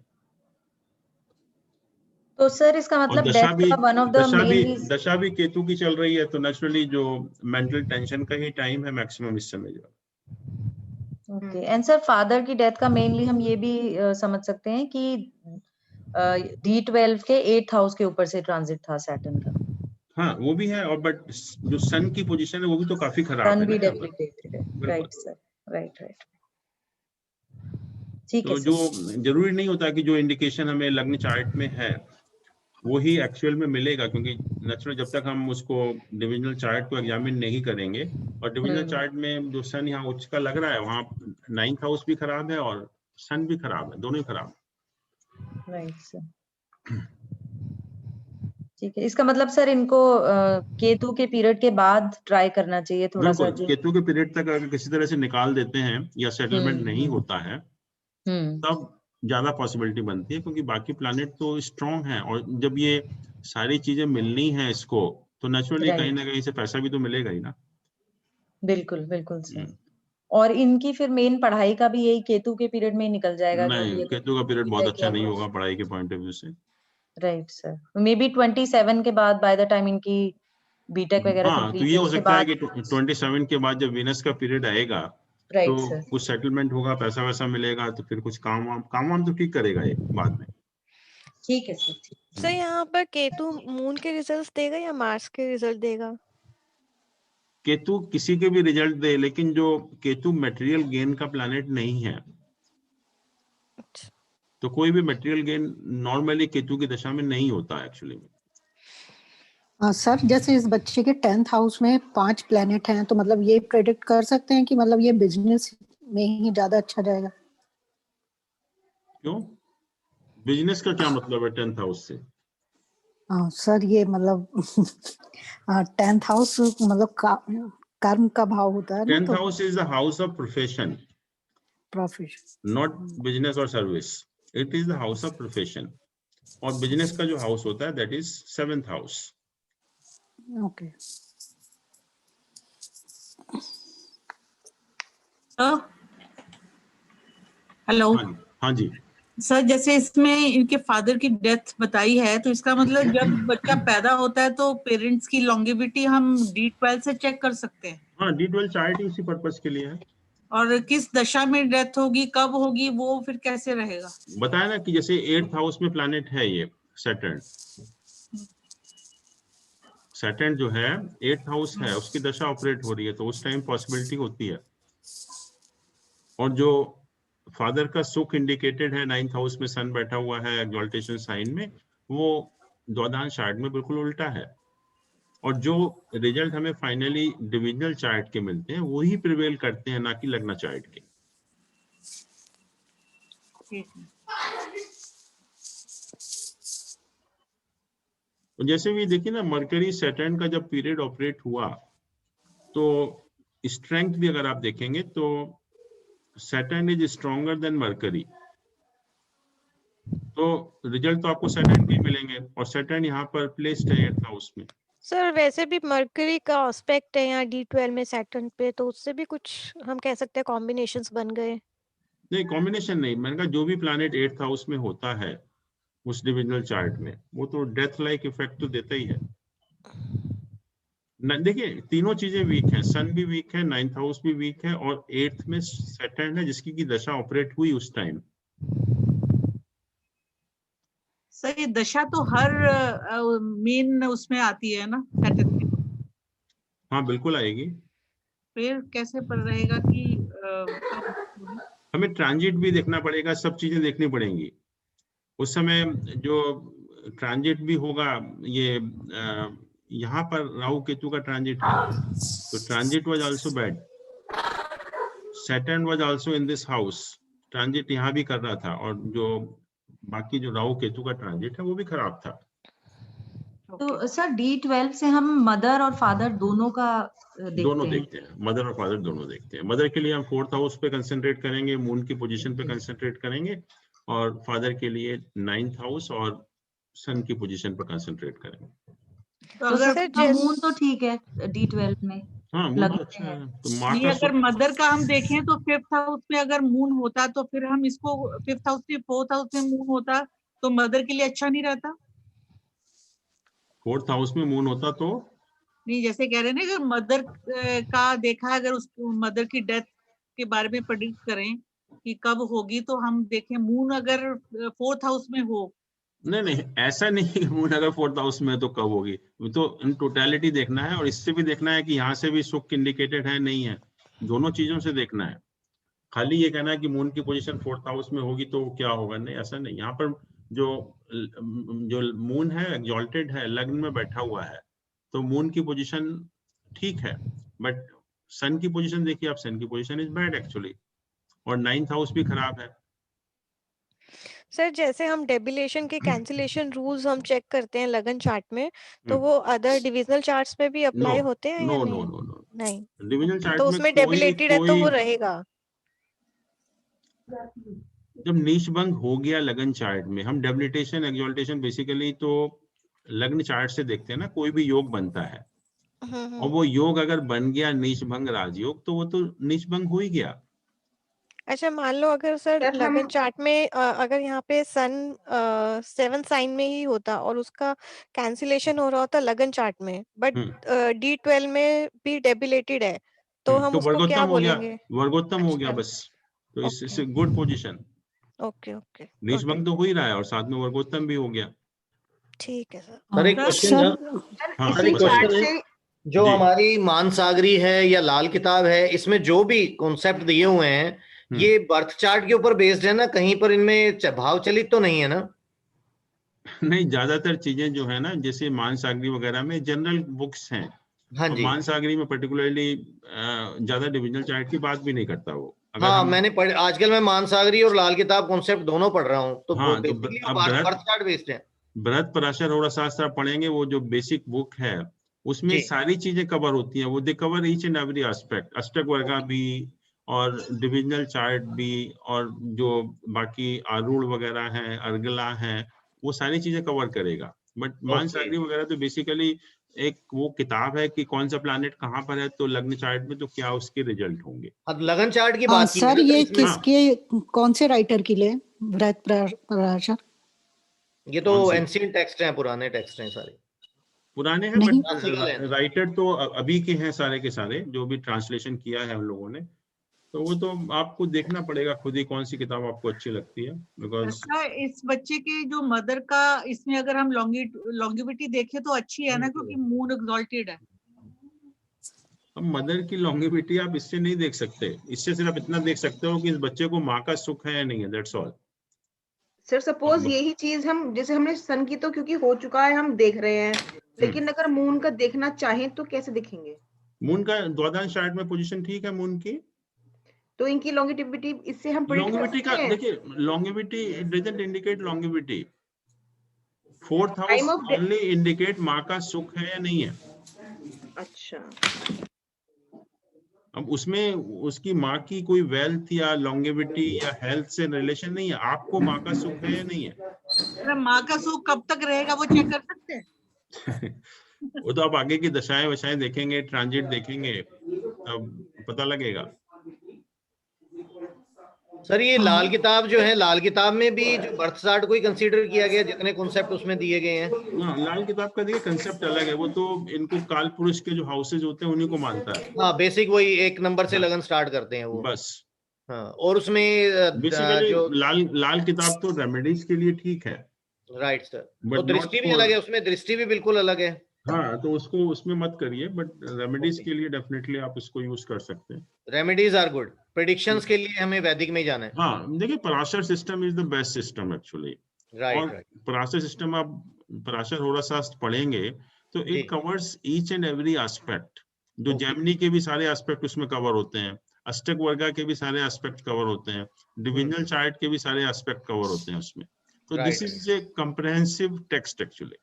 तो सर इसका और मतलब दशा डेथ भी का वन ऑफ द मेन दशा भी केतु की चल रही है, तो नेचुरली जो मेंटल टेंशन का ही टाइम है मैक्सिमम इस समय जो। ओके। एंड सर फादर की डेथ का मेनली हम ये भी समझ सकते हैं कि D12 के 8th हाउस के ऊपर से ट्रांजिट था सैटर्न का। हाँ, वो भी है, और बट जो सन की पोजीशन है वो भी तो काफी खराब सन है भी ना यहाँ पर। डेबिलिटेटेड है। बिल्कुल। Right sir, right. ठीक तो है जो सर। जरूरी नहीं होता कि जो इंडिकेशन हमें लग्न चार्ट में है वो ही एक्चुअल में मिलेगा, क्योंकि नेचुरल जब तक हम उसको डिविजनल चार्ट को एग्जामिन नहीं करेंगे, और डिविजनल चार्ट में जो सन यहाँ उच्च का लग रहा है, वहाँ 9th हाउस भी खराब है और सन भी खराब है, दोनों ही खराब है। राइट सर, ठीक है। इसका मतलब सर इनको केतु के पीरियड के बाद ट्राई करना चाहिए थोड़ा सा। बिल्कुल, केतु के पीरियड तक अगर किसी तरह से निकाल देते हैं या सेटलमेंट नहीं होता है, तब ज्यादा पॉसिबिलिटी बनती है, क्योंकि बाकी प्लैनेट तो स्ट्रॉन्ग है, और जब ये सारी चीजें मिलनी है इसको, तो नेचुरली कहीं ना कहीं से पैसा भी तो मिलेगा ही ना। बिल्कुल बिल्कुल सर। और इनकी फिर मेन पढ़ाई का भी यही केतु के पीरियड में ही निकल जाएगा। नहीं, केतु का पीरियड बहुत अच्छा नहीं होगा पढ़ाई के पॉइंट ऑफ व्यू से। राइट सर, मे बी 27 के बाद, बाय द टाइम इनकी बीटेक वगैरह हाँ, कंप्लीट तो ये हो सकता है कि 27 के बाद जब वीनस का पीरियड आएगा, तो कुछ सेटलमेंट होगा, पैसा वैसा मिलेगा, तो फिर कुछ काम वाम तो ठीक करेगा ये बाद में। ठीक है सर, ठीक। सर यहाँ पर केतु मून के रिजल्ट देगा या मार्स के रिजल्ट देगा? केतु किसी के भी रिजल्ट दे, लेकिन जो केतु मटेरियल गेन का प्लैनेट नहीं है, तो कोई भी मटेरियल गेन नॉर्मली केतु की दशा में नहीं होता एक्चुअली में। सर जैसे इस बच्चे के 10th हाउस में 5 प्लेनेट हैं, तो मतलब ये प्रेडिक्ट कर सकते हैं कि मतलब ये बिजनेस में ही ज्यादा अच्छा जाएगा? क्यों? बिजनेस का क्या मतलब है 10th हाउस से? सर ये मतलब 10th हाउस मतलब कर्म का भाव होता है ना, 10th तो house is the house of profession, profession, not business और service. It is the house of profession, और बिजनेस का जो हाउस होता है that is 7th house. Okay. Hello. हाँ जी सर जैसे इसमें इनके फादर की डेथ बताई है, तो इसका मतलब जब बच्चा पैदा होता है तो पेरेंट्स की लॉन्गेविटी हम D12 से चेक कर सकते हैं? हाँ, D12 चार्ट इसी पर्पस के लिए है। और किस दशा में डेथ होगी, कब होगी, वो फिर कैसे रहेगा? बताया ना कि जैसे 8th हाउस में प्लैनेट है ये सैटर्न। सैटर्न जो है 8th हाउस है, उसकी दशा ऑपरेट हो रही है, तो उस टाइम पॉसिबिलिटी होती है। और जो फादर का सुख इंडिकेटेड है 9th हाउस में, सन बैठा हुआ है एक्सॉल्टेशन साइन में, वो द्वादश चार्ट में बिल्कुल उल्टा है। और जो रिजल्ट हमें फाइनली डिविजनल चार्ट के मिलते हैं वही प्रिवेल करते हैं, ना कि लग्न चार्ट के। जैसे भी देखिए ना, मरकरी सैटर्न का जब पीरियड ऑपरेट हुआ तो स्ट्रेंथ भी अगर आप देखेंगे तो Saturn is stronger than mercury, तो रिजल्ट तो आपको सैटर्न के मिलेंगे। और सैटर्न यहाँ पर प्लेस्ड है 8th हाउस में। सर वैसे भी मरकरी का एस्पेक्ट है यहाँ D12 में सैटर्न पे, तो उससे भी कुछ हम कह सकते हैं कॉम्बिनेशंस बन गए। नहीं, कॉम्बिनेशन नहीं, मैंने कहा जो भी प्लैनेट 8th हाउस में होता है उस डिविजनल चार्ट में, वो तो डेथ लाइक इफेक्ट तो देता ही है। देखिए तीनों चीजें वीक हैं, सन भी वीक है, 9th हाउस भी वीक है, और 8th में सैटर्न है जिसकी की दशा ऑपरेट हुई उस टाइम। सर ये दशा तो हर मेन उसमें आती है ना, सैटर्न में? हाँ बिल्कुल आएगी। फिर कैसे पर रहेगा कि हमें ट्रांजिट भी देखना पड़ेगा, सब चीजें देखनी पड़ेंगी। उस समय जो ट्रांजिट भी होगा, ये यहाँ पर राहु केतु का ट्रांजिट है, तो transit was also bad. Saturn was also in this house, transit यहाँ भी कर रहा था, और जो बाकी जो राहु केतु का ट्रांजिट है वो भी खराब था। तो सर D12 से हम मदर और फादर दोनों का देखते हैं, मदर और फादर दोनों देखते हैं। मदर के लिए हम 4th हाउस पे कंसंट्रेट करेंगे, मून की पोजीशन पे कंसंट्रेट करेंगे, और फादर के लिए 9th हाउस और सन की पोजीशन पर कंसंट्रेट करेंगे। तो अगर मून तो ठीक है D12 में, हाँ मून तो अच्छा है। तो माँ का अगर मदर का हम देखें तो 5th हाउस में अगर मून होता तो फिर हम इसको 5th हाउस से 4th हाउस में मून होता तो मदर के लिए अच्छा नहीं रहता? 4th हाउस में मून होता तो नहीं, जैसे कह रहे हैं ना, अगर मदर का देखा, अगर उस मदर की डेथ के बारे में प्रेडिक्ट करें कि कब होगी, तो हम देखें मून अगर 4th हाउस में हो। नहीं, ऐसा नहीं कि मून अगर 4th हाउस में तो कब होगी, तो इन टोटलिटी देखना है, और इससे भी देखना है कि यहाँ से भी सुख इंडिकेटेड है नहीं है, दोनों चीजों से देखना है। खाली ये कहना है कि मून की पोजीशन 4th हाउस में होगी तो क्या होगा, नहीं ऐसा नहीं। यहाँ पर जो मून है एक्सॉल्टेड है, लग्न में बैठा हुआ है, तो मून की पोजीशन ठीक है, बट सन की पोजीशन देखिए आप, सन की पोजीशन इज बैड एक्चुअली, और 9th हाउस भी खराब है। सर जैसे हम डेबिलेशन के कैंसिलेशन रूल्स हम चेक करते हैं लगन चार्ट में, तो वो अदर डिविजनल चार्ट्स में भी अप्लाई होते हैं या नहीं? नहीं, डिविजनल चार्ट तो में उसमें डेबिलेटेड है तो वो रहेगा। जब नीचभंग हो गया लगन चार्ट में, हम डेबिलिटेशन एक्सॉल्टेशन बेसिकली तो लग्न चार्ट से देखते हैं ना, कोई भी योग बनता है, और वो योग अगर बन गया नीचभंग राजयोग, तो वो तो नीचभंग हो ही गया। अच्छा मान लो अगर सर लगन चार्ट में अगर यहाँ पे सन 7 साइन में ही होता और उसका कैंसिलेशन हो रहा होता लगन चार्ट में, बट D12 में भी डेबिलेटेड है, तो हम उसको क्या बोलेंगे? वर्गोत्तम हो गया बस, तो it's good position. Okay okay, नीचभंग तो हो ही रहा है और साथ में वर्गोत्तम भी हो गया। ठीक है सर। सर एक क्वेश्चन था, हाँ, सर एक क्वेश्चन है, जो जी। हमारी मानसागरी है या लाल किताब है, इसमें जो भी कॉन्सेप्ट दिए हुए हैं ये बर्थ चार्ट के ऊपर बेस्ड है ना, कहीं पर इनमें भाव चलित तो नहीं है ना? नहीं, ज्यादातर चीजें जो है ना, जैसे मानसागरी वगैरह में जनरल बुक्स हैं। हाँ और जी। मानसागरी में पर्टिकुलरली ज्यादा डिविजनल चार्ट की बात भी नहीं करता वो। अगर हाँ, हम मैंने पढ़, आजकल मैं मानसागरी और लाल किताब कॉन्सेप्ट दोनों पढ़ रहा हूँ, तो हाँ, तो बेसिकली अब बर्थ चार्ट बेस्ड है। बृहद पराशर होरा शास्त्र आप पढ़ेंगे, वो जो बेसिक बुक है उसमें जी। सारी चीजें कवर होती हैं। वो they cover each and every aspect, Ashtakavarga भी और डिविजनल चार्ट भी, और जो बाकी आरूढ़ वगैरह है, अर्गला है, वो सारी चीजें कवर करेगा। बट मानसागरी वगैरह तो बेसिकली एक वो किताब है कि कौन सा प्लैनेट कहाँ पर है, तो लग्न चार्ट में तो क्या उसके रिजल्ट होंगे। अब लगन चार्ट की बात की है सर ना, तो ये इसमें- किसके कौन से राइटर के लिए बृहद पराशर? ये तो एंशिएंट टेक्स्ट हैं, पुराने टेक्स्ट हैं सारे। पुराने हैं नहीं। बट राइटर तो अभी के हैं सारे के सारे, जो भी ट्रांसलेशन किया है हम लोगों ने। तो वो तो आपको देखना पड़ेगा खुद ही कौन सी किताब आपको अच्छी लगती है, बिकॉज सर इस बच्चे के जो मदर का, इसमें अगर हम लॉन्गिविटी देखें तो अच्छी है ना, क्योंकि मून एक्सॉल्टेड है। अब मदर की लॉन्गिविटी आप इससे नहीं देख सकते, इससे सिर्फ इतना देख सकते हो कि इस बच्चे को माँ का सुख है या नहीं है, दैट्स ऑल। सर सपोज यही चीज हम, जैसे हमने सन की तो क्योंकि हो चुका है हम देख रहे हैं, लेकिन अगर मून का देखना चाहें तो कैसे दिखेंगे? मून का द्वादश चार्ट में पोजीशन ठीक है मून की, तो इनकी लॉन्गिविटी इससे हम predict कर लॉन्गिविटी का सकते हैं? देखिए, longevity it doesn't indicate longevity. 4th house Time of death- only indicate माँ का सुख है या नहीं है। अच्छा, अब उसमें उसकी माँ की कोई वेल्थ या लॉन्गेविटी या हेल्थ से रिलेशन नहीं है, आपको माँ का सुख है या नहीं है। अरे माँ का सुख कब तक रहेगा वो चेक कर सकते हैं? वो तो आप आगे की दशाएं वशाएं देखेंगे, ट्रांजिट देखेंगे, तब पता लगेगा। सर ये लाल किताब जो है, लाल किताब में भी जो बर्थ चार्ट को ही कंसीडर किया गया, जितने कॉन्सेप्ट उसमें दिए गए हैं। हाँ, लाल किताब का देखिए कंसेप्ट अलग है, वो तो इनको काल पुरुष के जो हाउसेज होते हैं उन्हीं को मानता है। हाँ, बेसिक वही 1 नंबर से लगन स्टार्ट करते हैं वो बस। हाँ, और उसमें बेसिकली जो लाल किताब तो रेमेडीज के लिए ठीक है। राइट सर, But और दृष्टि not भी for- अलग है, उसमें दृष्टि भी बिल्कुल अलग है। हाँ, तो उसको उसमें मत करिए, बट रेमेडीज के लिए डेफिनेटली आप इसको यूज कर सकते हैं। रेमेडीज आर गुड, प्रेडिक्शंस के लिए हमें वैदिक में ही जाना है। हाँ, देखिए Parashar system is the best system actually. Right और पराशर सिस्टम आप पराशर होरा शास्त्र पढ़ेंगे तो it covers each and every aspect. जो जेमिनी के भी सारे एस्पेक्ट उसमें कवर होते हैं, अष्टक वर्गा के भी सारे एस्पेक्ट कवर होते हैं, डिविजनल चार्ट के भी सारे एस्पेक्ट कवर होते हैं उसमें। तो this is a comprehensive text actually.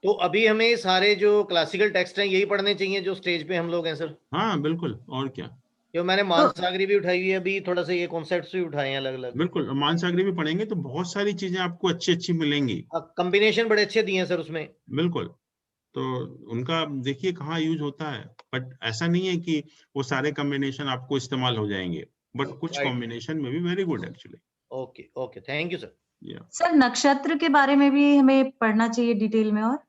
तो अभी हमें सारे जो क्लासिकल टेक्स्ट हैं यही पढ़ने चाहिए जो स्टेज पे हम लोग हैं सर? हाँ बिल्कुल, और क्या। जो मैंने मानसागरी भी उठाई हुई है, अभी थोड़ा सा ये कॉन्सेप्ट्स भी उठाए हैं अलग अलग। बिल्कुल, मानसागरी भी पढ़ेंगे तो बहुत सारी चीजें आपको अच्छी अच्छी मिलेंगी। कॉम्बिनेशन बड़े अच्छे दिए हैं सर उसमें। बिल्कुल, तो उनका देखिए कहाँ यूज होता है, बट ऐसा नहीं है कि वो सारे कॉम्बिनेशन आपको इस्तेमाल हो जाएंगे, बट कुछ कॉम्बिनेशन में भी very good actually. Okay okay, thank you sir. Sir नक्षत्र के बारे में भी हमें पढ़ना चाहिए डिटेल में। और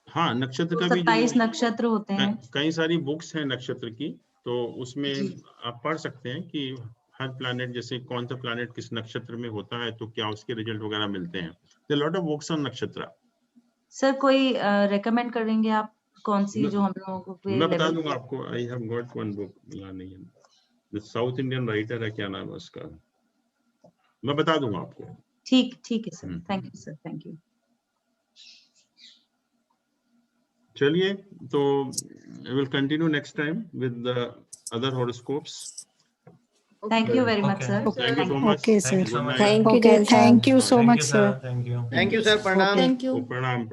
हाँ, नक्षत्र तो का भी 27 नक्षत्र होते हैं, कई सारी बुक्स हैं नक्षत्र की, तो उसमें आप पढ़ सकते हैं कि हर प्लैनेट, जैसे कौन सा प्लैनेट किस नक्षत्र में होता है तो क्या उसके रिजल्ट वगैरह मिलते हैं। There lot of books on nakshatra. Sir कोई रेकमेंड करेंगे आप कौन सी जो हम लोगों को मैं बता दूंगा आपको। I have got one book, नहीं है, साउथ इंडियन राइटर है, क्या नाम है उसका, मैं बता दूंगा आपको। ठीक है sir, thank you sir, thank you. चलिए, तो will continue next time with the other horoscopes. Thank you very much, sir. Thank you so much. Okay, sir. Thank you. Okay, thank you so much, sir. Thank you. Thank you sir, प्रणाम। Thank you. प्रणाम।